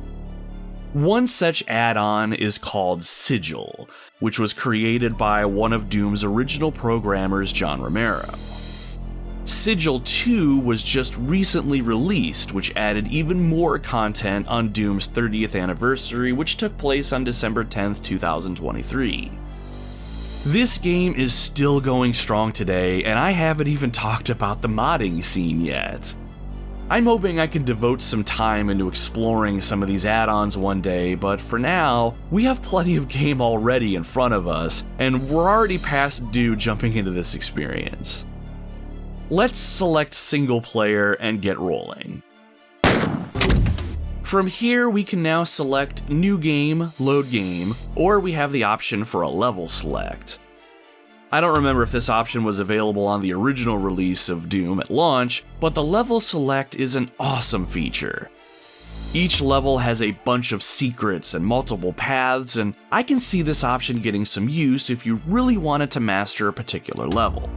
One such add-on is called Sigil, which was created by one of Doom's original programmers, John Romero. Sigil 2 was just recently released, which added even more content on Doom's 30th anniversary, which took place on December 10th, 2023. This game is still going strong today, and I haven't even talked about the modding scene yet. I'm hoping I can devote some time into exploring some of these add-ons one day, but for now, we have plenty of game already in front of us, and we're already past due jumping into this experience. Let's select single player and get rolling. From here, we can now select new game, load game, or we have the option for a level select. I don't remember if this option was available on the original release of Doom at launch, but the level select is an awesome feature. Each level has a bunch of secrets and multiple paths, and I can see this option getting some use if you really wanted to master a particular level.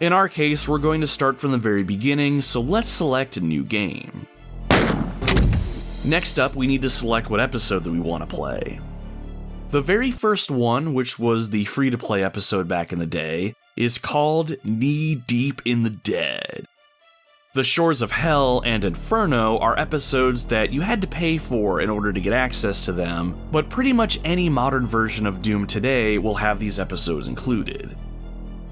In our case, we're going to start from the very beginning, so let's select a new game. Next up, we need to select what episode that we want to play. The very first one, which was the free-to-play episode back in the day, is called Knee Deep in the Dead. The Shores of Hell and Inferno are episodes that you had to pay for in order to get access to them, but pretty much any modern version of Doom today will have these episodes included.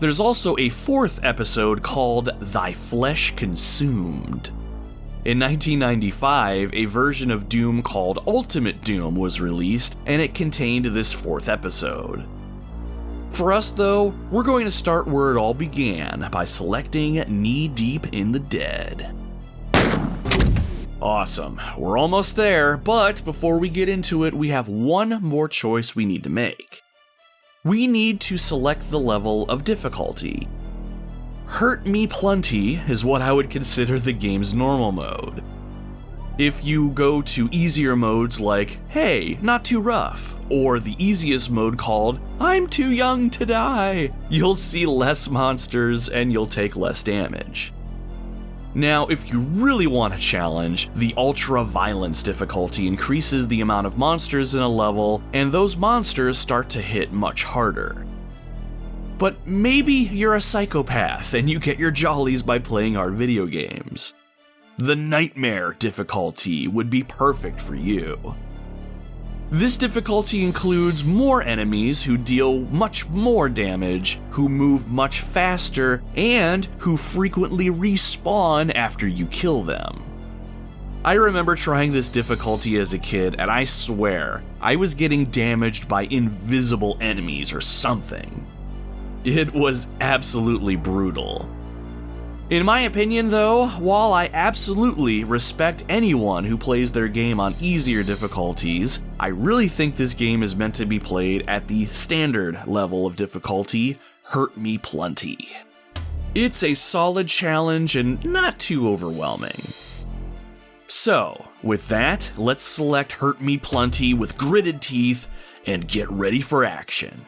There's also a 4th episode called Thy Flesh Consumed. In 1995, a version of Doom called Ultimate Doom was released, and it contained this 4th episode. For us though, we're going to start where it all began by selecting Knee Deep in the Dead. Awesome, we're almost there, but before we get into it, we have one more choice we need to make. We need to select the level of difficulty. Hurt Me Plenty is what I would consider the game's normal mode. If you go to easier modes like, hey, not too rough, or the easiest mode called, I'm too young to die, you'll see less monsters and you'll take less damage. Now, if you really want a challenge, the Ultra Violence difficulty increases the amount of monsters in a level, and those monsters start to hit much harder. But maybe you're a psychopath and you get your jollies by playing hard video games. The Nightmare difficulty would be perfect for you. This difficulty includes more enemies who deal much more damage, who move much faster, and who frequently respawn after you kill them. I remember trying this difficulty as a kid, and I swear, I was getting damaged by invisible enemies or something. It was absolutely brutal. In my opinion though, while I absolutely respect anyone who plays their game on easier difficulties, I really think this game is meant to be played at the standard level of difficulty, Hurt Me Plenty. It's a solid challenge and not too overwhelming. So, with that, let's select Hurt Me Plenty with gritted teeth and get ready for action.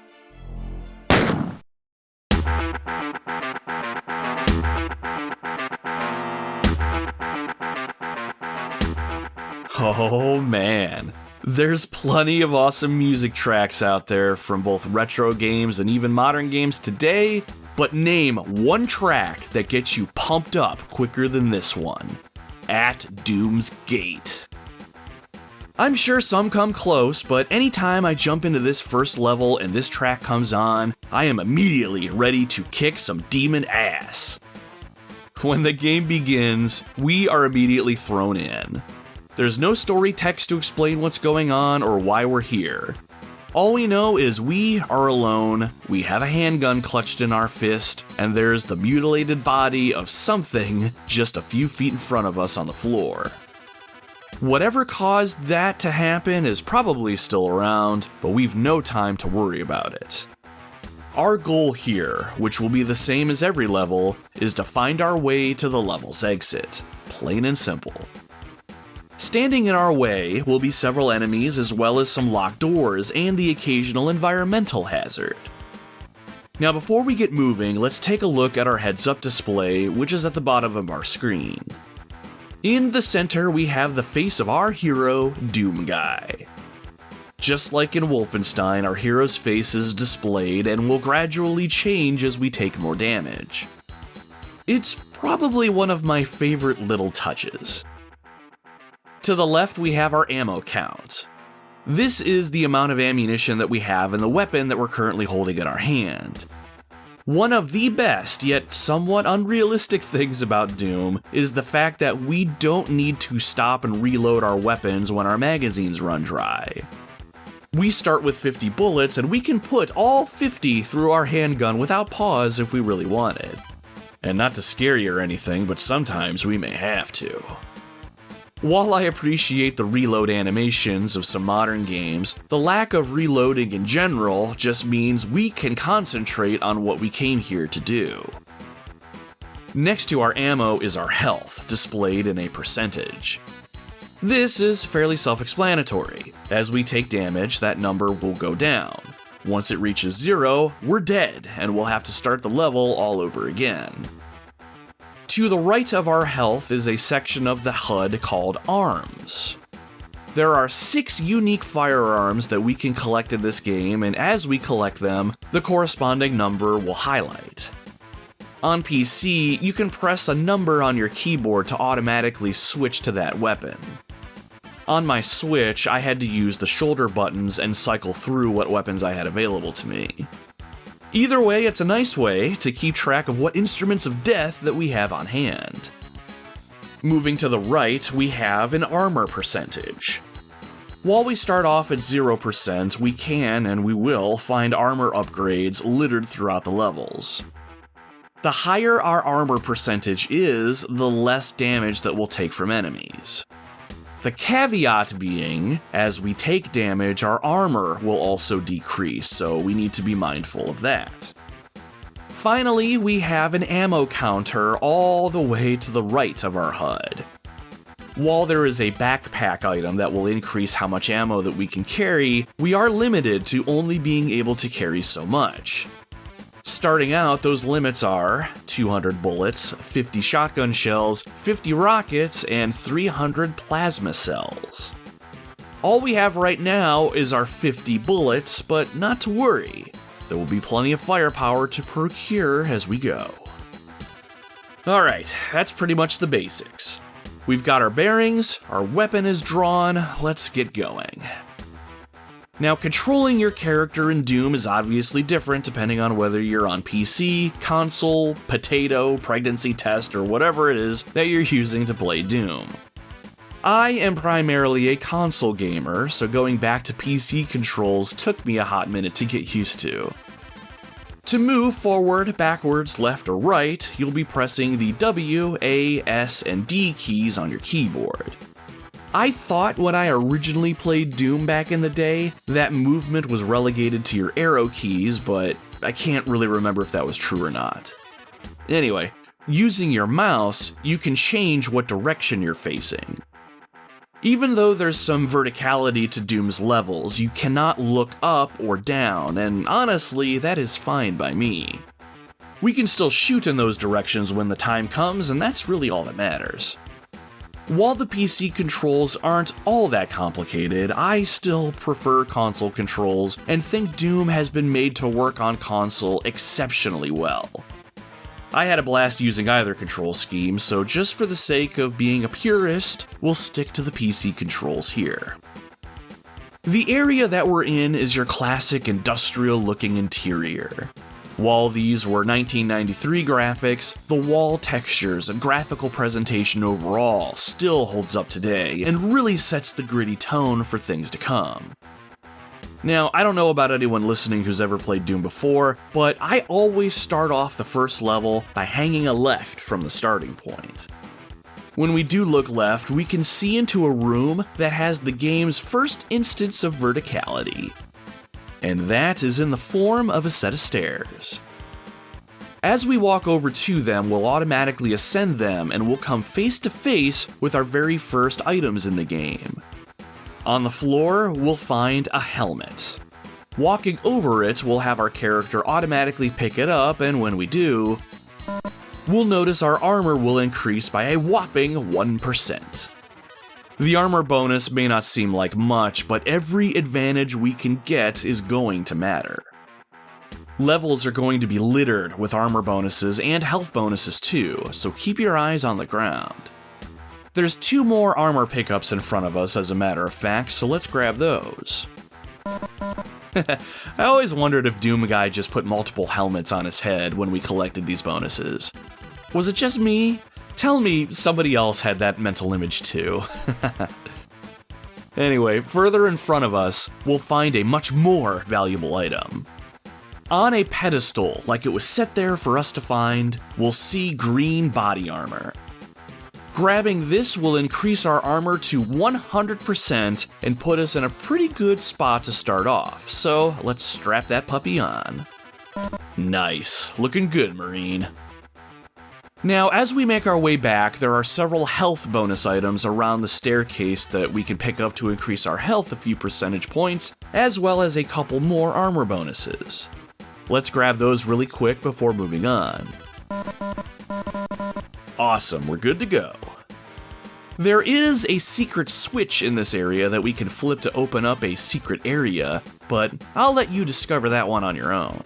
Oh man, there's plenty of awesome music tracks out there from both retro games and even modern games today, but name one track that gets you pumped up quicker than this one, At Doom's Gate. I'm sure some come close, but anytime I jump into this first level and this track comes on, I am immediately ready to kick some demon ass. When the game begins, we are immediately thrown in. There's no story text to explain what's going on or why we're here. All we know is we are alone, we have a handgun clutched in our fist, and there's the mutilated body of something just a few feet in front of us on the floor. Whatever caused that to happen is probably still around, but we've no time to worry about it. Our goal here, which will be the same as every level, is to find our way to the level's exit. Plain and simple. Standing in our way will be several enemies as well as some locked doors and the occasional environmental hazard. Now before we get moving, let's take a look at our heads-up display, which is at the bottom of our screen. In the center we have the face of our hero, Doom Guy. Just like in Wolfenstein, our hero's face is displayed and will gradually change as we take more damage. It's probably one of my favorite little touches. To the left, we have our ammo count. This is the amount of ammunition that we have in the weapon that we're currently holding in our hand. One of the best, yet somewhat unrealistic things about Doom is the fact that we don't need to stop and reload our weapons when our magazines run dry. We start with 50 bullets and we can put all 50 through our handgun without pause if we really wanted. And not to scare you or anything, but sometimes we may have to. While I appreciate the reload animations of some modern games, the lack of reloading in general just means we can concentrate on what we came here to do. Next to our ammo is our health, displayed in a percentage. This is fairly self-explanatory. As we take damage, that number will go down. Once it reaches 0, we're dead, and we'll have to start the level all over again. To the right of our health is a section of the HUD called Arms. There are 6 unique firearms that we can collect in this game, and as we collect them, the corresponding number will highlight. On PC, you can press a number on your keyboard to automatically switch to that weapon. On my Switch, I had to use the shoulder buttons and cycle through what weapons I had available to me. Either way, it's a nice way to keep track of what instruments of death that we have on hand. Moving to the right, we have an armor percentage. While we start off at 0%, we can and we will find armor upgrades littered throughout the levels. The higher our armor percentage is, the less damage that we'll take from enemies. The caveat being, as we take damage, our armor will also decrease, so we need to be mindful of that. Finally, we have an ammo counter all the way to the right of our HUD. While there is a backpack item that will increase how much ammo that we can carry, we are limited to only being able to carry so much. Starting out, those limits are 200 bullets, 50 shotgun shells, 50 rockets, and 300 plasma cells. All we have right now is our 50 bullets, but not to worry. There will be plenty of firepower to procure as we go. Alright, that's pretty much the basics. We've got our bearings, our weapon is drawn, let's get going. Now, controlling your character in Doom is obviously different depending on whether you're on PC, console, potato, pregnancy test, or whatever it is that you're using to play Doom. I am primarily a console gamer, so going back to PC controls took me a hot minute to get used to. To move forward, backwards, left, or right, you'll be pressing the W, A, S, and D keys on your keyboard. I thought when I originally played Doom back in the day, that movement was relegated to your arrow keys, but I can't really remember if that was true or not. Anyway, using your mouse, you can change what direction you're facing. Even though there's some verticality to Doom's levels, you cannot look up or down, and honestly, that is fine by me. We can still shoot in those directions when the time comes, and that's really all that matters. While the PC controls aren't all that complicated, I still prefer console controls and think Doom has been made to work on console exceptionally well. I had a blast using either control scheme, so just for the sake of being a purist, we'll stick to the PC controls here. The area that we're in is your classic industrial-looking interior. While these were 1993 graphics, the wall textures and graphical presentation overall still holds up today and really sets the gritty tone for things to come. Now, I don't know about anyone listening who's ever played Doom before, but I always start off the first level by hanging a left from the starting point. When we do look left, we can see into a room that has the game's first instance of verticality. And that is in the form of a set of stairs. As we walk over to them, we'll automatically ascend them and we'll come face to face with our very first items in the game. On the floor, we'll find a helmet. Walking over it, we'll have our character automatically pick it up, and when we do, we'll notice our armor will increase by a whopping 1%. The armor bonus may not seem like much, but every advantage we can get is going to matter. Levels are going to be littered with armor bonuses and health bonuses too, so keep your eyes on the ground. There's 2 more armor pickups in front of us as a matter of fact, so let's grab those. I always wondered if Doom Guy just put multiple helmets on his head when we collected these bonuses. Was it just me? Tell me somebody else had that mental image too. Anyway, further in front of us, we'll find a much more valuable item. On a pedestal, like it was set there for us to find, we'll see green body armor. Grabbing this will increase our armor to 100% and put us in a pretty good spot to start off, so let's strap that puppy on. Nice, looking good, Marine. Now, as we make our way back, there are several health bonus items around the staircase that we can pick up to increase our health a few percentage points, as well as a couple more armor bonuses. Let's grab those really quick before moving on. Awesome, we're good to go. There is a secret switch in this area that we can flip to open up a secret area, but I'll let you discover that one on your own.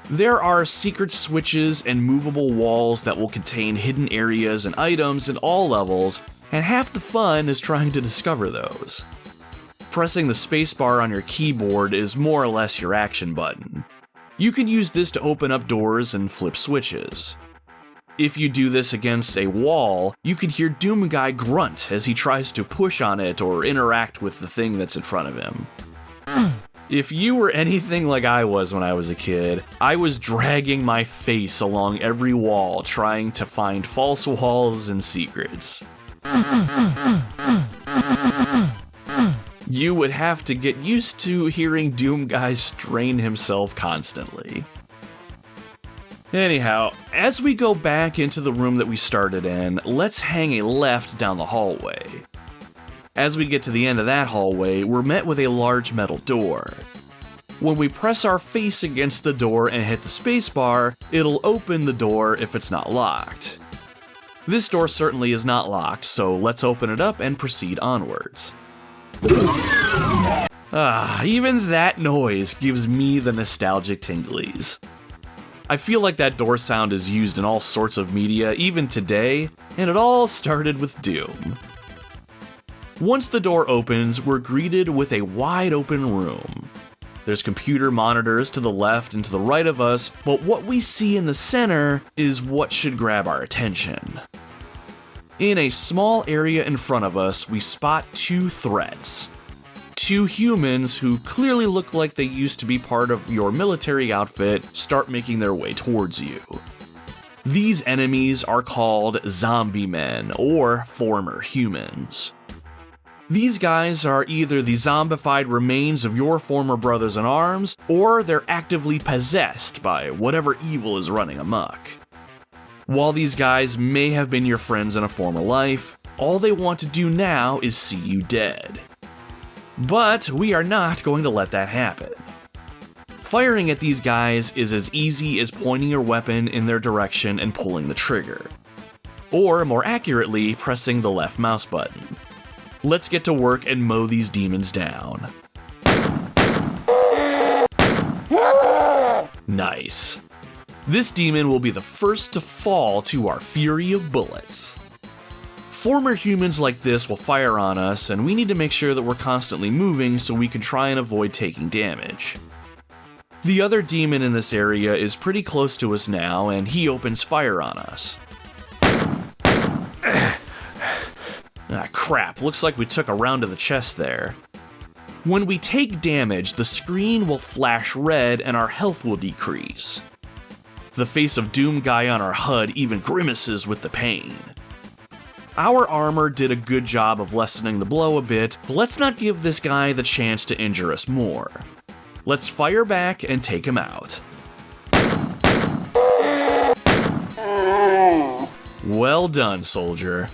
There are secret switches and movable walls that will contain hidden areas and items in all levels, and half the fun is trying to discover those. Pressing the spacebar on your keyboard is more or less your action button. You can use this to open up doors and flip switches. If you do this against a wall, you can hear Doom Guy grunt as he tries to push on it or interact with the thing that's in front of him. If you were anything like I was when I was a kid, I was dragging my face along every wall trying to find false walls and secrets. You would have to get used to hearing Doom Guy strain himself constantly. Anyhow, as we go back into the room that we started in, let's hang a left down the hallway. As we get to the end of that hallway, we're met with a large metal door. When we press our face against the door and hit the spacebar, it'll open the door if it's not locked. This door certainly is not locked, so let's open it up and proceed onwards. Even that noise gives me the nostalgic tinglies. I feel like that door sound is used in all sorts of media, even today, and it all started with Doom. Once the door opens, we're greeted with a wide open room. There's computer monitors to the left and to the right of us, but what we see in the center is what should grab our attention. In a small area in front of us, we spot two threats. Two humans who clearly look like they used to be part of your military outfit start making their way towards you. These enemies are called zombie men, or former humans. These guys are either the zombified remains of your former brothers in arms, or they're actively possessed by whatever evil is running amok. While these guys may have been your friends in a former life, all they want to do now is see you dead. But we are not going to let that happen. Firing at these guys is as easy as pointing your weapon in their direction and pulling the trigger. Or, more accurately, pressing the left mouse button. Let's get to work and mow these demons down. Nice. This demon will be the first to fall to our fury of bullets. Former humans like this will fire on us, and we need to make sure that we're constantly moving so we can try and avoid taking damage. The other demon in this area is pretty close to us now, and he opens fire on us. Crap, looks like we took a round to the chest there. When we take damage, the screen will flash red and our health will decrease. The face of Doom guy on our HUD even grimaces with the pain. Our armor did a good job of lessening the blow a bit, but let's not give this guy the chance to injure us more. Let's fire back and take him out. Well done, soldier.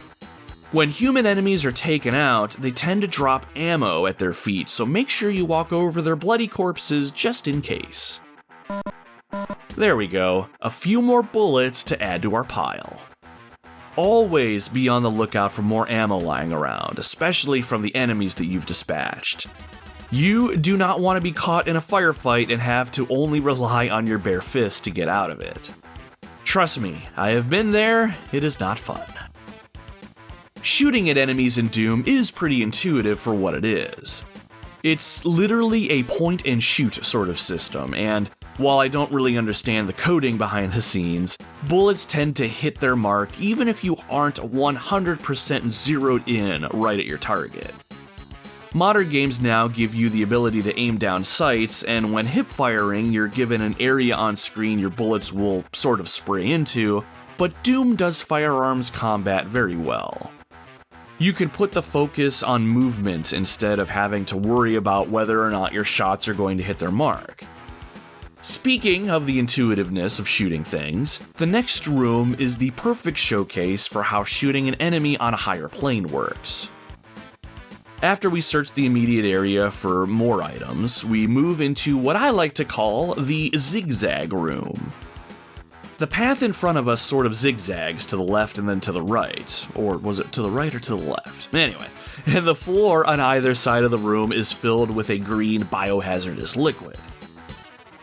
When human enemies are taken out, they tend to drop ammo at their feet, so make sure you walk over their bloody corpses just in case. There we go, a few more bullets to add to our pile. Always be on the lookout for more ammo lying around, especially from the enemies that you've dispatched. You do not want to be caught in a firefight and have to only rely on your bare fist to get out of it. Trust me, I have been there, it is not fun. Shooting at enemies in Doom is pretty intuitive for what it is. It's literally a point-and-shoot sort of system, and while I don't really understand the coding behind the scenes, bullets tend to hit their mark even if you aren't 100% zeroed in right at your target. Modern games now give you the ability to aim down sights, and when hip firing, you're given an area on screen your bullets will sort of spray into, but Doom does firearms combat very well. You can put the focus on movement instead of having to worry about whether or not your shots are going to hit their mark. Speaking of the intuitiveness of shooting things, the next room is the perfect showcase for how shooting an enemy on a higher plane works. After we search the immediate area for more items, we move into what I like to call the zigzag room. The path in front of us sort of zigzags to the left and then to the right. Or was it to the right or to the left? Anyway, and the floor on either side of the room is filled with a green biohazardous liquid.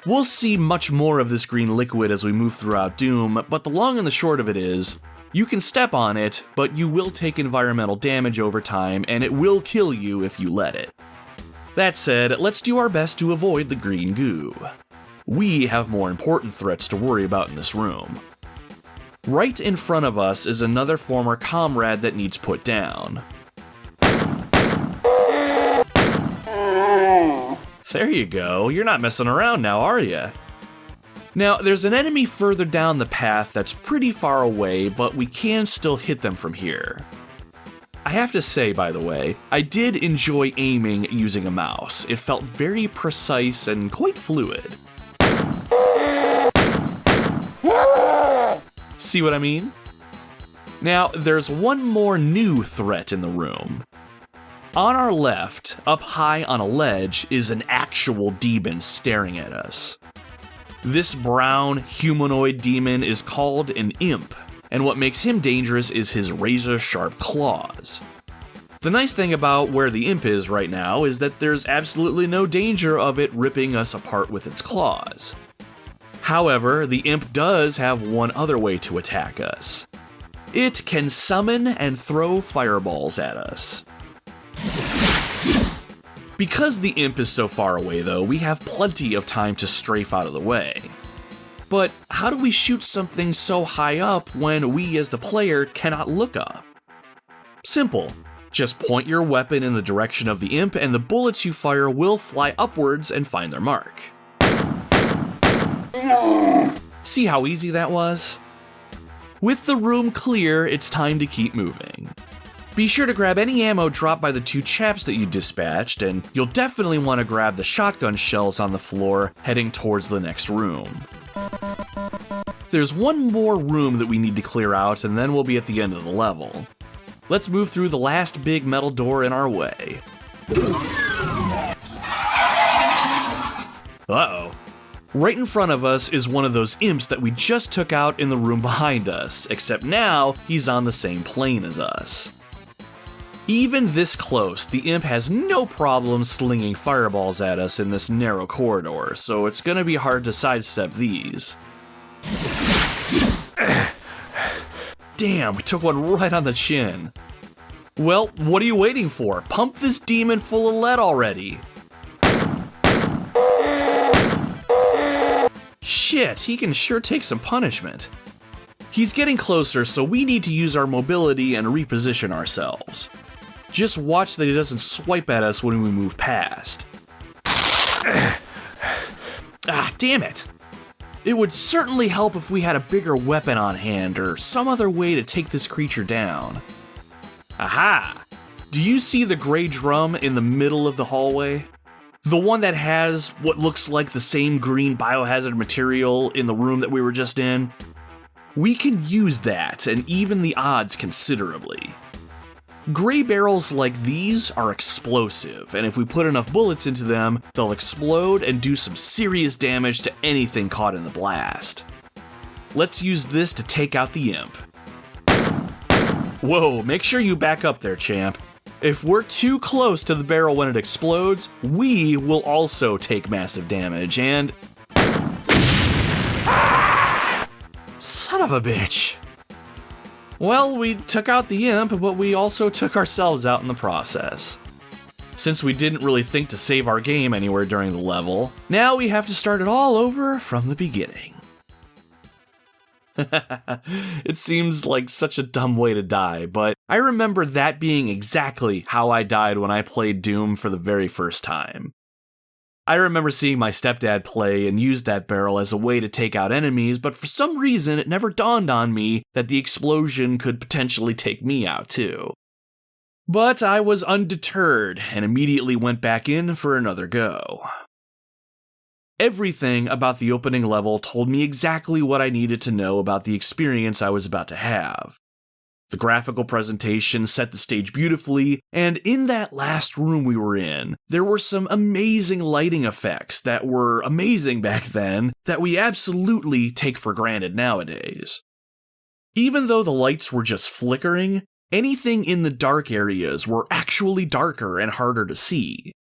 We'll see much more of this green liquid as we move throughout Doom, but the long and the short of it is, you can step on it, but you will take environmental damage over time, and it will kill you if you let it. That said, let's do our best to avoid the green goo. We have more important threats to worry about in this room. Right in front of us is another former comrade that needs put down. There you go, you're not messing around now, are you? Now, there's an enemy further down the path that's pretty far away, but we can still hit them from here. I have to say, by the way, I did enjoy aiming using a mouse. It felt very precise and quite fluid. See what I mean? Now, there's one more new threat in the room. On our left, up high on a ledge, is an actual demon staring at us. This brown, humanoid demon is called an imp, and what makes him dangerous is his razor-sharp claws. The nice thing about where the imp is right now is that there's absolutely no danger of it ripping us apart with its claws. However, the imp does have one other way to attack us. It can summon and throw fireballs at us. Because the imp is so far away though, we have plenty of time to strafe out of the way. But how do we shoot something so high up when we as the player cannot look up? Simple. Just point your weapon in the direction of the imp and the bullets you fire will fly upwards and find their mark. See how easy that was? With the room clear, it's time to keep moving. Be sure to grab any ammo dropped by the two chaps that you dispatched, and you'll definitely want to grab the shotgun shells on the floor heading towards the next room. There's one more room that we need to clear out, and then we'll be at the end of the level. Let's move through the last big metal door in our way. Uh-oh. Right in front of us is one of those imps that we just took out in the room behind us, except now he's on the same plane as us. Even this close, the imp has no problem slinging fireballs at us in this narrow corridor, so it's gonna be hard to sidestep these. Damn, we took one right on the chin. Well, what are you waiting for? Pump this demon full of lead already. Shit, he can sure take some punishment. He's getting closer, so we need to use our mobility and reposition ourselves. Just watch that he doesn't swipe at us when we move past. Ah, damn it! It would certainly help if we had a bigger weapon on hand or some other way to take this creature down. Aha! Do you see the gray drum in the middle of the hallway? The one that has what looks like the same green biohazard material in the room that we were just in? We can use that and even the odds considerably. Gray barrels like these are explosive, and if we put enough bullets into them, they'll explode and do some serious damage to anything caught in the blast. Let's use this to take out the imp. Whoa, make sure you back up there, champ. If we're too close to the barrel when it explodes, we will also take massive damage, and... Son of a bitch. Well, we took out the imp, but we also took ourselves out in the process. Since we didn't really think to save our game anywhere during the level, now we have to start it all over from the beginning. It seems like such a dumb way to die, but I remember that being exactly how I died when I played Doom for the very first time. I remember seeing my stepdad play and use that barrel as a way to take out enemies, but for some reason it never dawned on me that the explosion could potentially take me out too. But I was undeterred and immediately went back in for another go. Everything about the opening level told me exactly what I needed to know about the experience I was about to have. The graphical presentation set the stage beautifully, and in that last room we were in, there were some amazing lighting effects that were amazing back then that we absolutely take for granted nowadays. Even though the lights were just flickering, anything in the dark areas were actually darker and harder to see.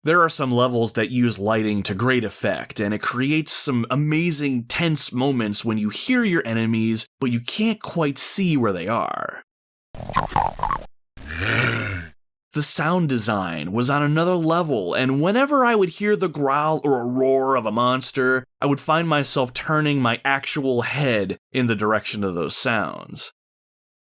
There are some levels that use lighting to great effect, and it creates some amazing tense moments when you hear your enemies, but you can't quite see where they are. The sound design was on another level, and whenever I would hear the growl or a roar of a monster, I would find myself turning my actual head in the direction of those sounds.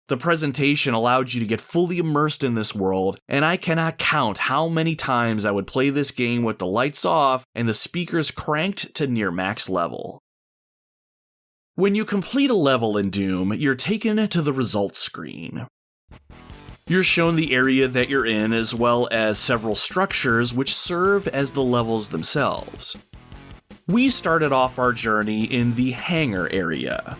The presentation allowed you to get fully immersed in this world, and I cannot count how many times I would play this game with the lights off and the speakers cranked to near max level. When you complete a level in Doom, you're taken to the results screen. You're shown the area that you're in as well as several structures which serve as the levels themselves. We started off our journey in the hangar area.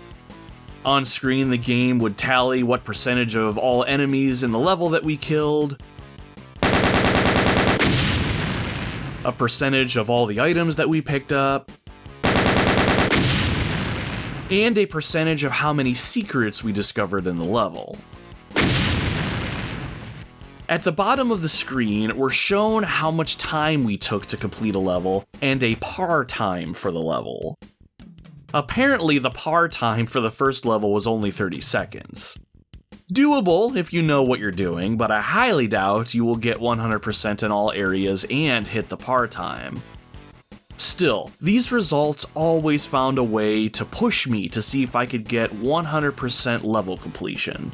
On screen, the game would tally what percentage of all enemies in the level that we killed, a percentage of all the items that we picked up, and a percentage of how many secrets we discovered in the level. At the bottom of the screen, we're shown how much time we took to complete a level and a par time for the level. Apparently, the par time for the first level was only 30 seconds. Doable if you know what you're doing, but I highly doubt you will get 100% in all areas and hit the par time. Still, these results always found a way to push me to see if I could get 100% level completion.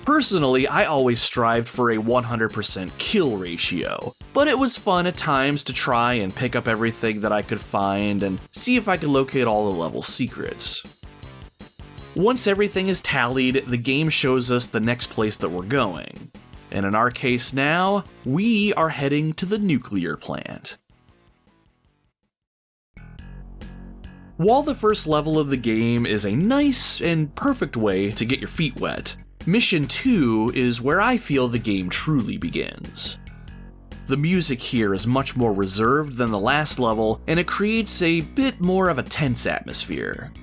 Personally, I always strived for a 100% kill ratio, but it was fun at times to try and pick up everything that I could find and see if I could locate all the level secrets. Once everything is tallied, the game shows us the next place that we're going. And in our case now, we are heading to the nuclear plant. While the first level of the game is a nice and perfect way to get your feet wet, Mission 2 is where I feel the game truly begins. The music here is much more reserved than the last level, and it creates a bit more of a tense atmosphere.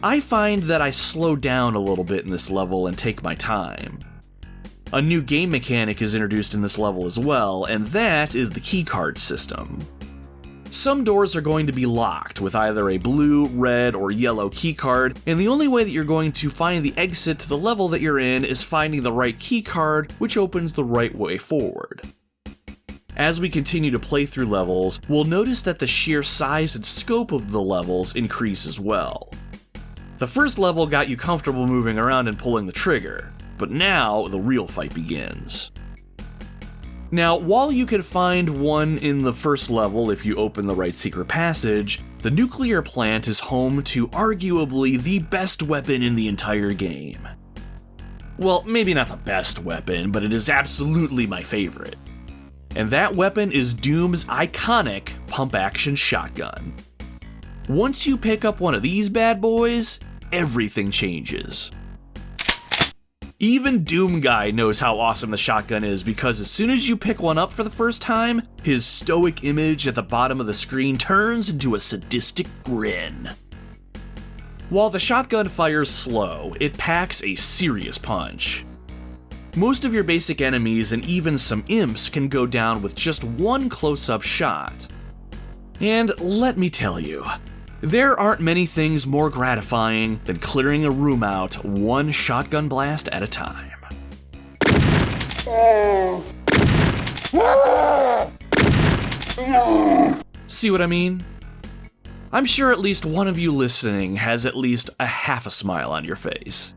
I find that I slow down a little bit in this level and take my time. A new game mechanic is introduced in this level as well, and that is the keycard system. Some doors are going to be locked with either a blue, red, or yellow keycard, and the only way that you're going to find the exit to the level that you're in is finding the right keycard, which opens the right way forward. As we continue to play through levels, we'll notice that the sheer size and scope of the levels increase as well. The first level got you comfortable moving around and pulling the trigger, but now the real fight begins. Now, while you can find one in the first level if you open the right secret passage, the nuclear plant is home to arguably the best weapon in the entire game. Well, maybe not the best weapon, but it is absolutely my favorite. And that weapon is Doom's iconic pump-action shotgun. Once you pick up one of these bad boys, everything changes. Even Doom Guy knows how awesome the shotgun is because as soon as you pick one up for the first time, his stoic image at the bottom of the screen turns into a sadistic grin. While the shotgun fires slow, it packs a serious punch. Most of your basic enemies and even some imps can go down with just one close-up shot. And let me tell you, there aren't many things more gratifying than clearing a room out one shotgun blast at a time. See what I mean? I'm sure at least one of you listening has at least a half a smile on your face.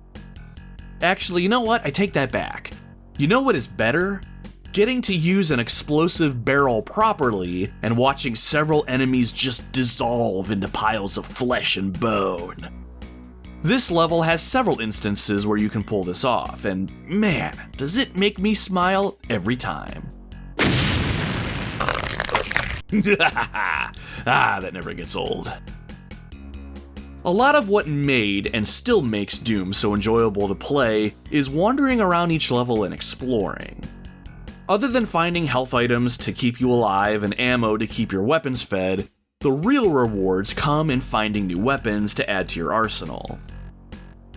Actually, you know what? I take that back. You know what is better? Getting to use an explosive barrel properly and watching several enemies just dissolve into piles of flesh and bone. This level has several instances where you can pull this off, and man, does it make me smile every time. That never gets old. A lot of what made and still makes Doom so enjoyable to play is wandering around each level and exploring. Other than finding health items to keep you alive and ammo to keep your weapons fed, the real rewards come in finding new weapons to add to your arsenal.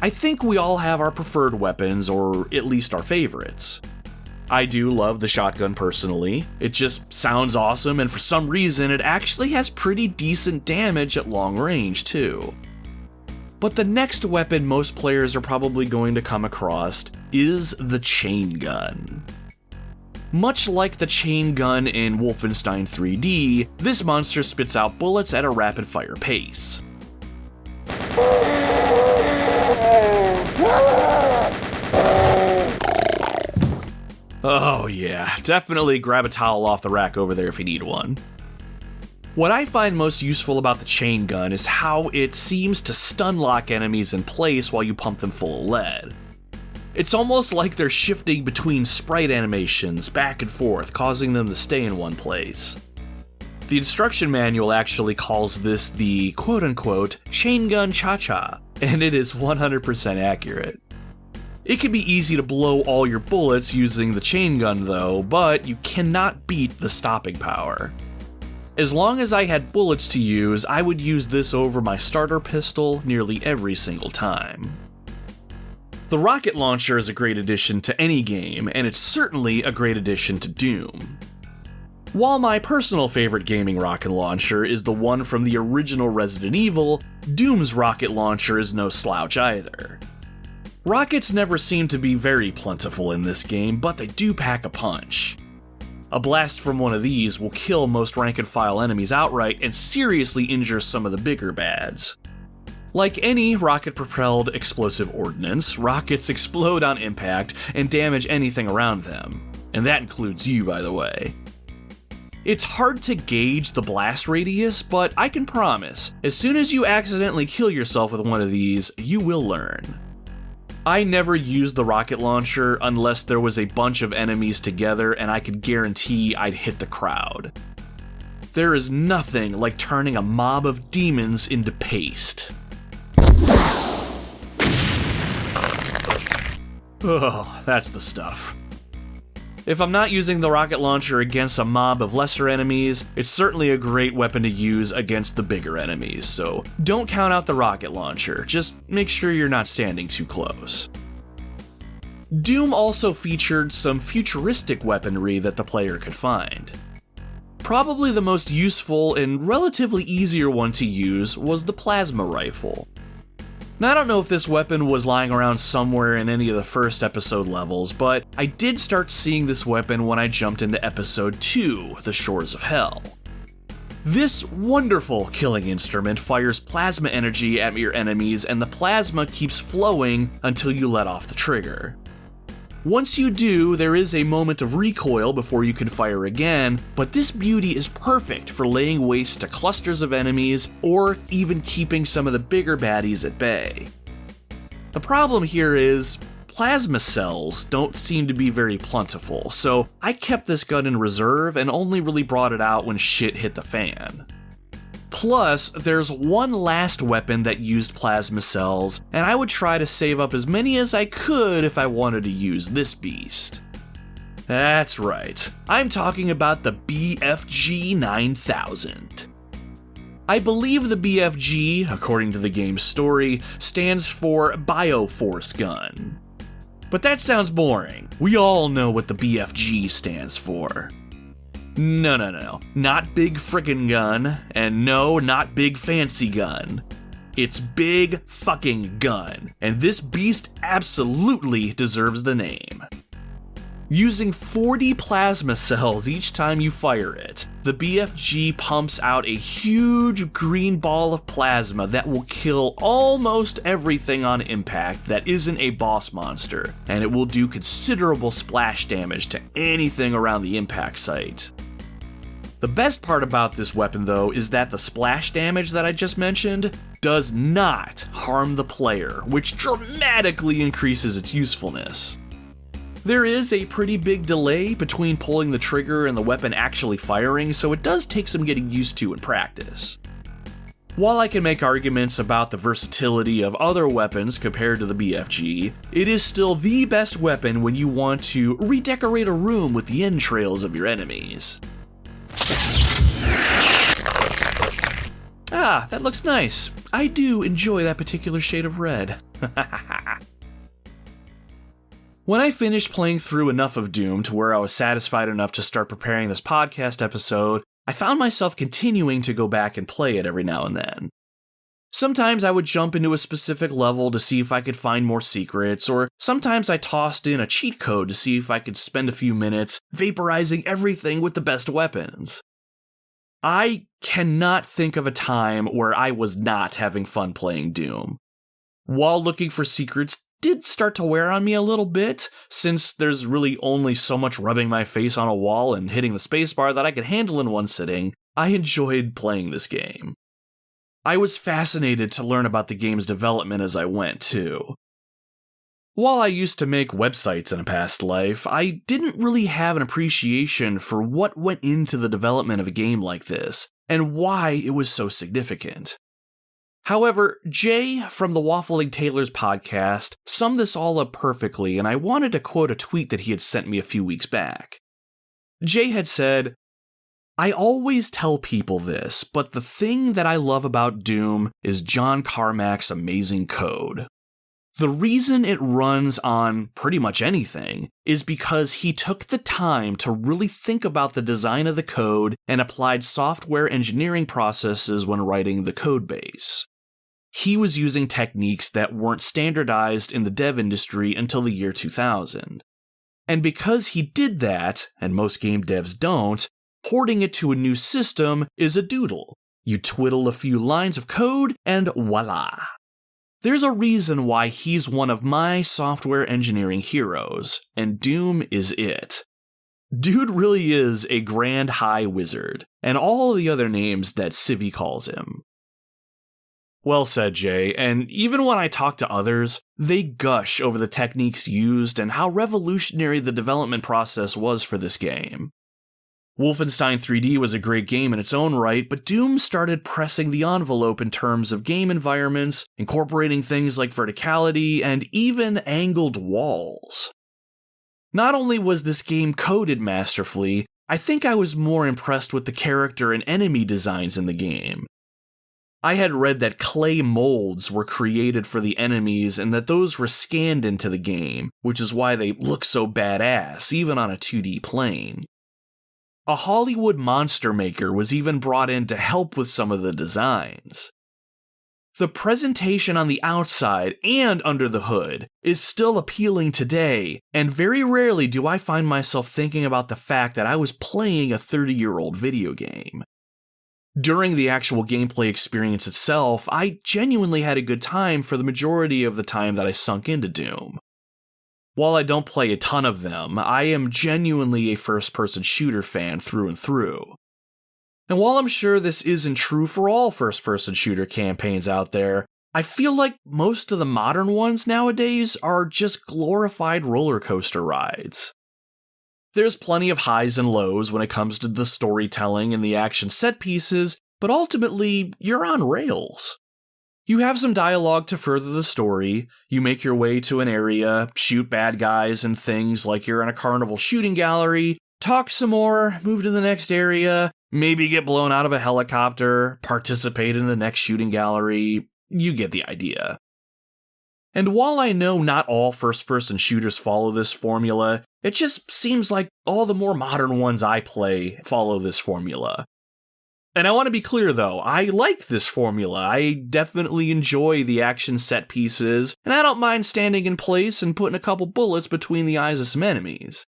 I think we all have our preferred weapons, or at least our favorites. I do love the shotgun personally. It just sounds awesome, and for some reason it actually has pretty decent damage at long range too. But the next weapon most players are probably going to come across is the chain gun. Much like the chain gun in Wolfenstein 3D, this monster spits out bullets at a rapid-fire pace. Oh yeah, definitely grab a towel off the rack over there if you need one. What I find most useful about the chain gun is how it seems to stun lock enemies in place while you pump them full of lead. It's almost like they're shifting between sprite animations back and forth, causing them to stay in one place. The instruction manual actually calls this the quote-unquote chain gun cha-cha, and it is 100% accurate. It can be easy to blow all your bullets using the chain gun though, but you cannot beat the stopping power. As long as I had bullets to use, I would use this over my starter pistol nearly every single time. The rocket launcher is a great addition to any game, and it's certainly a great addition to Doom. While my personal favorite gaming rocket launcher is the one from the original Resident Evil, Doom's rocket launcher is no slouch either. Rockets never seem to be very plentiful in this game, but they do pack a punch. A blast from one of these will kill most rank-and-file enemies outright and seriously injure some of the bigger bads. Like any rocket-propelled explosive ordnance, rockets explode on impact and damage anything around them. And that includes you, by the way. It's hard to gauge the blast radius, but I can promise, as soon as you accidentally kill yourself with one of these, you will learn. I never used the rocket launcher unless there was a bunch of enemies together and I could guarantee I'd hit the crowd. There is nothing like turning a mob of demons into paste. Oh, that's the stuff. If I'm not using the rocket launcher against a mob of lesser enemies, it's certainly a great weapon to use against the bigger enemies, so don't count out the rocket launcher, just make sure you're not standing too close. Doom also featured some futuristic weaponry that the player could find. Probably the most useful and relatively easier one to use was the plasma rifle. Now, I don't know if this weapon was lying around somewhere in any of the first episode levels, but I did start seeing this weapon when I jumped into episode 2, The Shores of Hell. This wonderful killing instrument fires plasma energy at your enemies, and the plasma keeps flowing until you let off the trigger. Once you do, there is a moment of recoil before you can fire again, but this beauty is perfect for laying waste to clusters of enemies or even keeping some of the bigger baddies at bay. The problem here is, plasma cells don't seem to be very plentiful, so I kept this gun in reserve and only really brought it out when shit hit the fan. Plus, there's one last weapon that used plasma cells, and I would try to save up as many as I could if I wanted to use this beast. That's right, I'm talking about the BFG 9000. I believe the BFG, according to the game's story, stands for Bioforce Gun. But that sounds boring. We all know what the BFG stands for. No. Not big frickin' gun, and no, not big fancy gun. It's big fucking gun, and this beast absolutely deserves the name. Using 40 plasma cells each time you fire it, the BFG pumps out a huge green ball of plasma that will kill almost everything on impact that isn't a boss monster, and it will do considerable splash damage to anything around the impact site. The best part about this weapon, though, is that the splash damage that I just mentioned does not harm the player, which dramatically increases its usefulness. There is a pretty big delay between pulling the trigger and the weapon actually firing, so it does take some getting used to in practice. While I can make arguments about the versatility of other weapons compared to the BFG, it is still the best weapon when you want to redecorate a room with the entrails of your enemies. Ah, that looks nice. I do enjoy that particular shade of red. When I finished playing through enough of Doom to where I was satisfied enough to start preparing this podcast episode, I found myself continuing to go back and play it every now and then. Sometimes I would jump into a specific level to see if I could find more secrets, or sometimes I tossed in a cheat code to see if I could spend a few minutes vaporizing everything with the best weapons. I cannot think of a time where I was not having fun playing Doom. While looking for secrets did start to wear on me a little bit, since there's really only so much rubbing my face on a wall and hitting the spacebar that I could handle in one sitting, I enjoyed playing this game. I was fascinated to learn about the game's development as I went, too. While I used to make websites in a past life, I didn't really have an appreciation for what went into the development of a game like this, and why it was so significant. However, Jay from the Waffling Tailors podcast summed this all up perfectly, and I wanted to quote a tweet that he had sent me a few weeks back. Jay had said, "I always tell people this, but the thing that I love about Doom is John Carmack's amazing code. The reason it runs on pretty much anything is because he took the time to really think about the design of the code and applied software engineering processes when writing the codebase. He was using techniques that weren't standardized in the dev industry until the year 2000. And because he did that, and most game devs don't, porting it to a new system is a doodle. You twiddle a few lines of code, and voila. There's a reason why he's one of my software engineering heroes, and Doom is it. Dude really is a grand high wizard, and all the other names that Civvy calls him. Well said, Jay, and even when I talk to others, they gush over the techniques used and how revolutionary the development process was for this game. Wolfenstein 3D was a great game in its own right, but Doom started pressing the envelope in terms of game environments, incorporating things like verticality and even angled walls. Not only was this game coded masterfully, I think I was more impressed with the character and enemy designs in the game. I had read that clay molds were created for the enemies and that those were scanned into the game, which is why they look so badass, even on a 2D plane. A Hollywood monster maker was even brought in to help with some of the designs. The presentation on the outside and under the hood is still appealing today, and very rarely do I find myself thinking about the fact that I was playing a 30-year-old video game. During the actual gameplay experience itself, I genuinely had a good time for the majority of the time that I sunk into Doom. While I don't play a ton of them, I am genuinely a first-person shooter fan through and through. And while I'm sure this isn't true for all first-person shooter campaigns out there, I feel like most of the modern ones nowadays are just glorified roller coaster rides. There's plenty of highs and lows when it comes to the storytelling and the action set pieces, but ultimately, you're on rails. You have some dialogue to further the story, you make your way to an area, shoot bad guys and things like you're in a carnival shooting gallery, talk some more, move to the next area, maybe get blown out of a helicopter, participate in the next shooting gallery, you get the idea. And while I know not all first-person shooters follow this formula, it just seems like all the more modern ones I play follow this formula. And I want to be clear though, I like this formula. I definitely enjoy the action set pieces, and I don't mind standing in place and putting a couple bullets between the eyes of some enemies.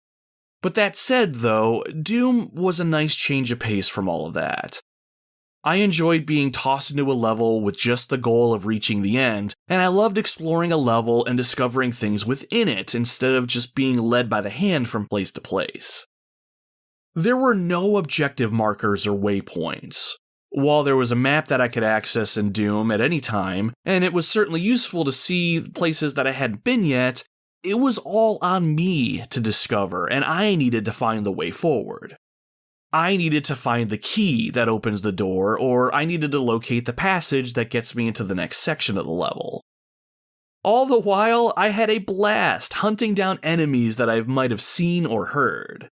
But that said though, Doom was a nice change of pace from all of that. I enjoyed being tossed into a level with just the goal of reaching the end, and I loved exploring a level and discovering things within it instead of just being led by the hand from place to place. There were no objective markers or waypoints. While there was a map that I could access in Doom at any time, and it was certainly useful to see places that I hadn't been yet, it was all on me to discover, and I needed to find the way forward. I needed to find the key that opens the door, or I needed to locate the passage that gets me into the next section of the level. All the while, I had a blast hunting down enemies that I might have seen or heard.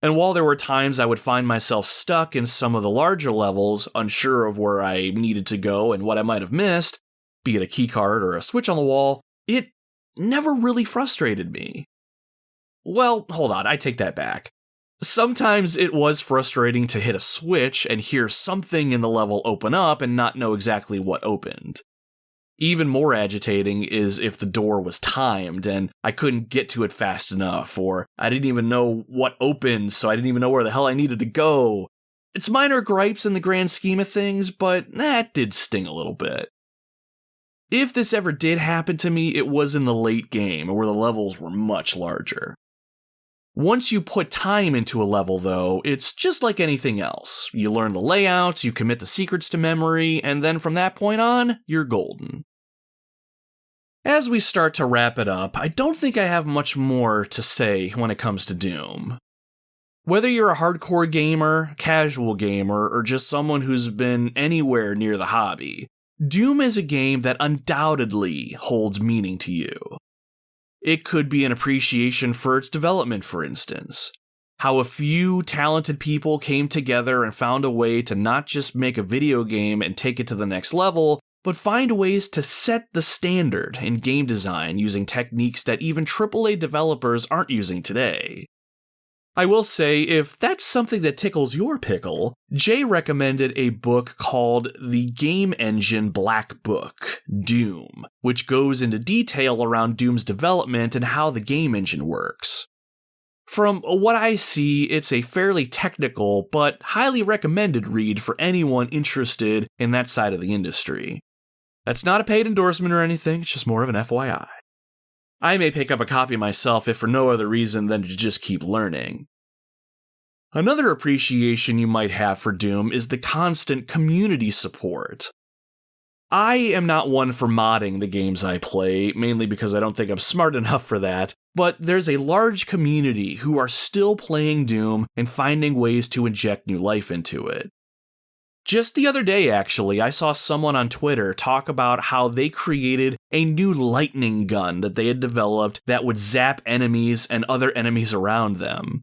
And while there were times I would find myself stuck in some of the larger levels, unsure of where I needed to go and what I might have missed, be it a keycard or a switch on the wall, it never really frustrated me. Well, hold on, I take that back. Sometimes it was frustrating to hit a switch and hear something in the level open up and not know exactly what opened. Even more agitating is if the door was timed and I couldn't get to it fast enough, or I didn't even know what opened, so I didn't even know where the hell I needed to go. It's minor gripes in the grand scheme of things, but that did sting a little bit. If this ever did happen to me, it was in the late game, where the levels were much larger. Once you put time into a level, though, it's just like anything else. You learn the layouts, you commit the secrets to memory, and then from that point on, you're golden. As we start to wrap it up, I don't think I have much more to say when it comes to Doom. Whether you're a hardcore gamer, casual gamer, or just someone who's been anywhere near the hobby, Doom is a game that undoubtedly holds meaning to you. It could be an appreciation for its development, for instance. How a few talented people came together and found a way to not just make a video game and take it to the next level, but find ways to set the standard in game design using techniques that even AAA developers aren't using today. I will say, if that's something that tickles your pickle, Jay recommended a book called The Game Engine Black Book, Doom, which goes into detail around Doom's development and how the game engine works. From what I see, it's a fairly technical but highly recommended read for anyone interested in that side of the industry. That's not a paid endorsement or anything, it's just more of an FYI. I may pick up a copy myself if for no other reason than to just keep learning. Another appreciation you might have for Doom is the constant community support. I am not one for modding the games I play, mainly because I don't think I'm smart enough for that, but there's a large community who are still playing Doom and finding ways to inject new life into it. Just the other day, actually, I saw someone on Twitter talk about how they created a new lightning gun that they had developed that would zap enemies and other enemies around them.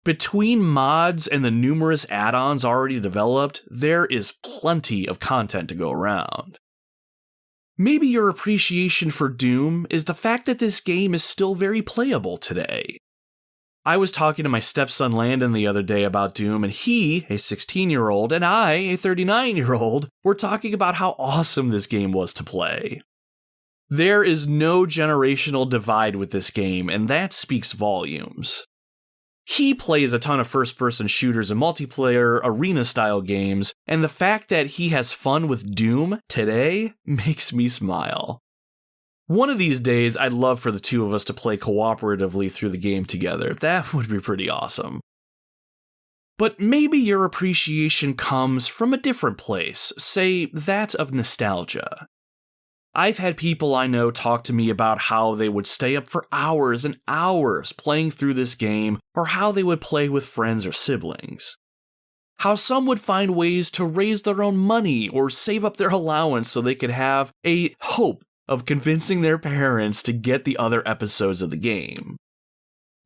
Between mods and the numerous add-ons already developed, there is plenty of content to go around. Maybe your appreciation for Doom is the fact that this game is still very playable today. I was talking to my stepson Landon the other day about Doom, and he, a 16-year-old, and I, a 39-year-old, were talking about how awesome this game was to play. There is no generational divide with this game, and that speaks volumes. He plays a ton of first-person shooters and multiplayer arena-style games, and the fact that he has fun with Doom today makes me smile. One of these days, I'd love for the two of us to play cooperatively through the game together. That would be pretty awesome. But maybe your appreciation comes from a different place, say that of nostalgia. I've had people I know talk to me about how they would stay up for hours and hours playing through this game, or how they would play with friends or siblings. How some would find ways to raise their own money or save up their allowance so they could have a hope of convincing their parents to get the other episodes of the game.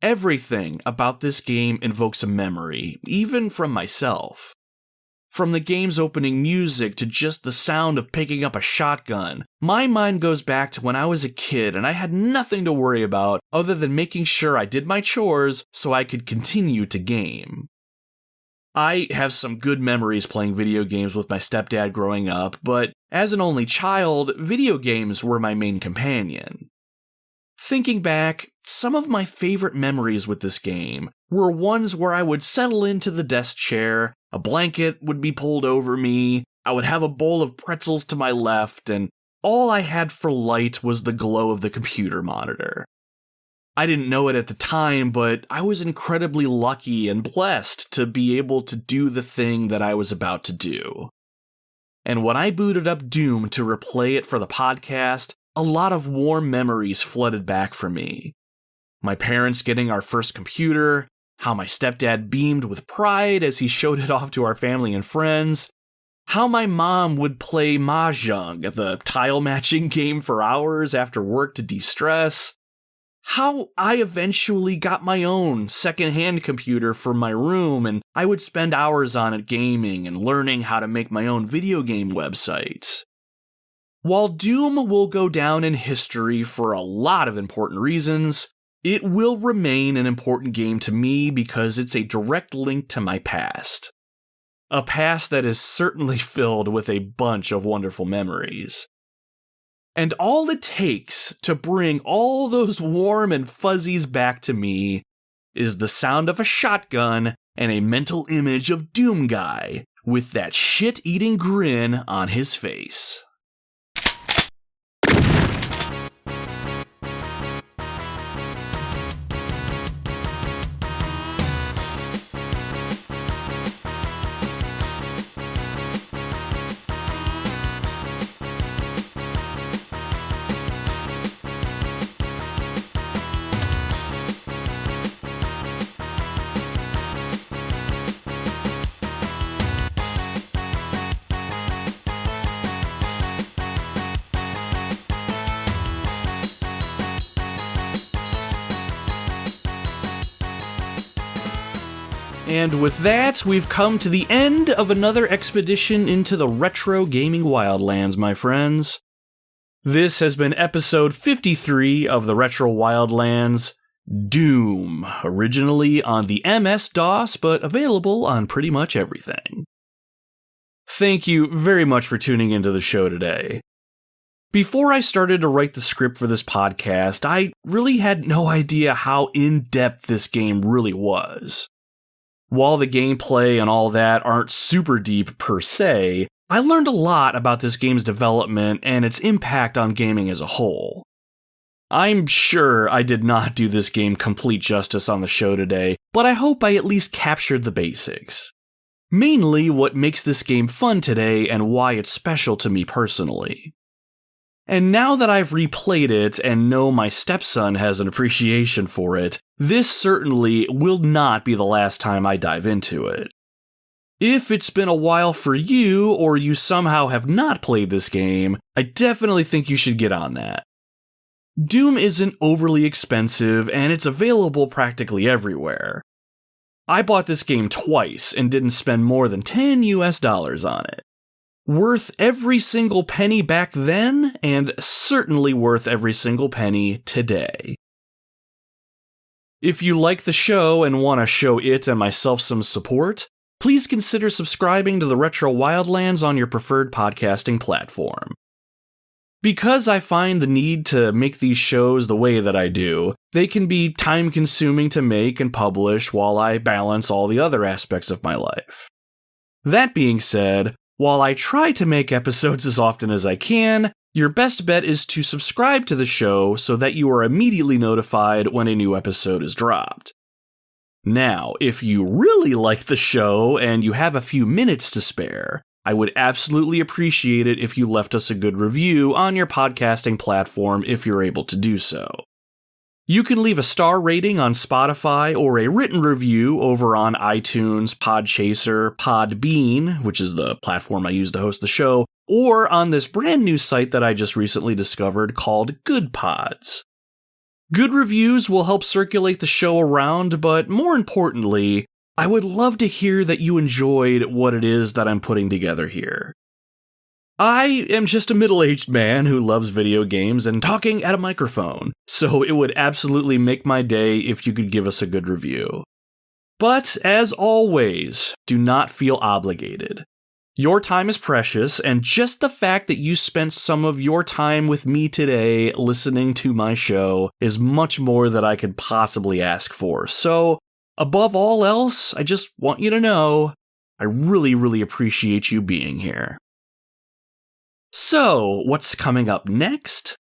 Everything about this game invokes a memory, even from myself. From the game's opening music to just the sound of picking up a shotgun, my mind goes back to when I was a kid and I had nothing to worry about other than making sure I did my chores so I could continue to game. I have some good memories playing video games with my stepdad growing up, but as an only child, video games were my main companion. Thinking back, some of my favorite memories with this game were ones where I would settle into the desk chair, a blanket would be pulled over me, I would have a bowl of pretzels to my left, and all I had for light was the glow of the computer monitor. I didn't know it at the time, but I was incredibly lucky and blessed to be able to do the thing that I was about to do. And when I booted up Doom to replay it for the podcast, a lot of warm memories flooded back for me. My parents getting our first computer, how my stepdad beamed with pride as he showed it off to our family and friends, how my mom would play Mahjong, the tile matching game, for hours after work to de-stress, how I eventually got my own second-hand computer for my room and I would spend hours on it gaming and learning how to make my own video game website. While Doom will go down in history for a lot of important reasons, it will remain an important game to me because it's a direct link to my past. A past that is certainly filled with a bunch of wonderful memories. And all it takes to bring all those warm and fuzzies back to me is the sound of a shotgun and a mental image of Doom Guy with that shit-eating grin on his face. And with that, we've come to the end of another expedition into the retro gaming wildlands, my friends. This has been episode 53 of the Retro Wildlands, Doom, originally on the MS-DOS, but available on pretty much everything. Thank you very much for tuning into the show today. Before I started to write the script for this podcast, I really had no idea how in-depth this game really was. While the gameplay and all that aren't super deep per se, I learned a lot about this game's development and its impact on gaming as a whole. I'm sure I did not do this game complete justice on the show today, but I hope I at least captured the basics. Mainly what makes this game fun today and why it's special to me personally. And now that I've replayed it and know my stepson has an appreciation for it, this certainly will not be the last time I dive into it. If it's been a while for you, or you somehow have not played this game, I definitely think you should get on that. Doom isn't overly expensive, and it's available practically everywhere. I bought this game twice and didn't spend more than $10 on it. Worth every single penny back then, and certainly worth every single penny today. If you like the show and want to show it and myself some support, please consider subscribing to the Retro Wildlands on your preferred podcasting platform. Because I find the need to make these shows the way that I do, they can be time-consuming to make and publish while I balance all the other aspects of my life. That being said, while I try to make episodes as often as I can, your best bet is to subscribe to the show so that you are immediately notified when a new episode is dropped. Now, if you really like the show and you have a few minutes to spare, I would absolutely appreciate it if you left us a good review on your podcasting platform if you're able to do so. You can leave a star rating on Spotify or a written review over on iTunes, Podchaser, Podbean, which is the platform I use to host the show, or on this brand new site that I just recently discovered called Good Pods. Good reviews will help circulate the show around, but more importantly, I would love to hear that you enjoyed what it is that I'm putting together here. I am just a middle-aged man who loves video games and talking at a microphone, so it would absolutely make my day if you could give us a good review. But, as always, do not feel obligated. Your time is precious, and just the fact that you spent some of your time with me today listening to my show is much more than I could possibly ask for. So, above all else, I just want you to know, I really, really appreciate you being here. So, what's coming up next?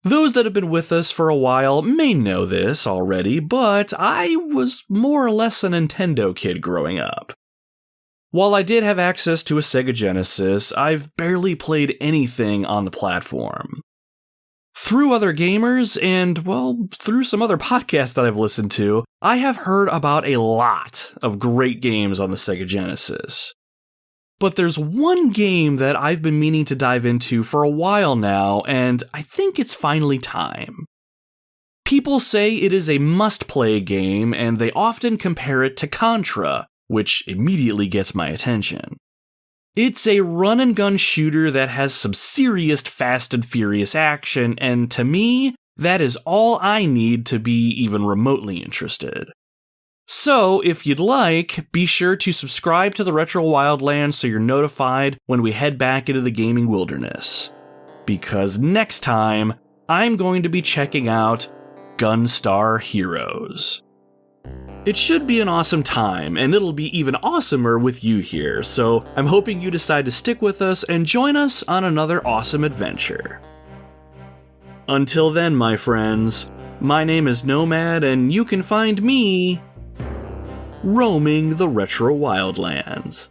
Those that have been with us for a while may know this already, but I was more or less a Nintendo kid growing up. While I did have access to a Sega Genesis, I've barely played anything on the platform. Through other gamers and, well, through some other podcasts that I've listened to, I have heard about a lot of great games on the Sega Genesis. But there's one game that I've been meaning to dive into for a while now, and I think it's finally time. People say it is a must-play game, and they often compare it to Contra, which immediately gets my attention. It's a run-and-gun shooter that has some serious Fast and Furious action, and to me, that is all I need to be even remotely interested. So, if you'd like, be sure to subscribe to the Retro Wildlands so you're notified when we head back into the gaming wilderness. Because next time, I'm going to be checking out Gunstar Heroes. It should be an awesome time, and it'll be even awesomer with you here, so I'm hoping you decide to stick with us and join us on another awesome adventure. Until then, my friends, my name is Nomad, and you can find me roaming the Retro Wildlands.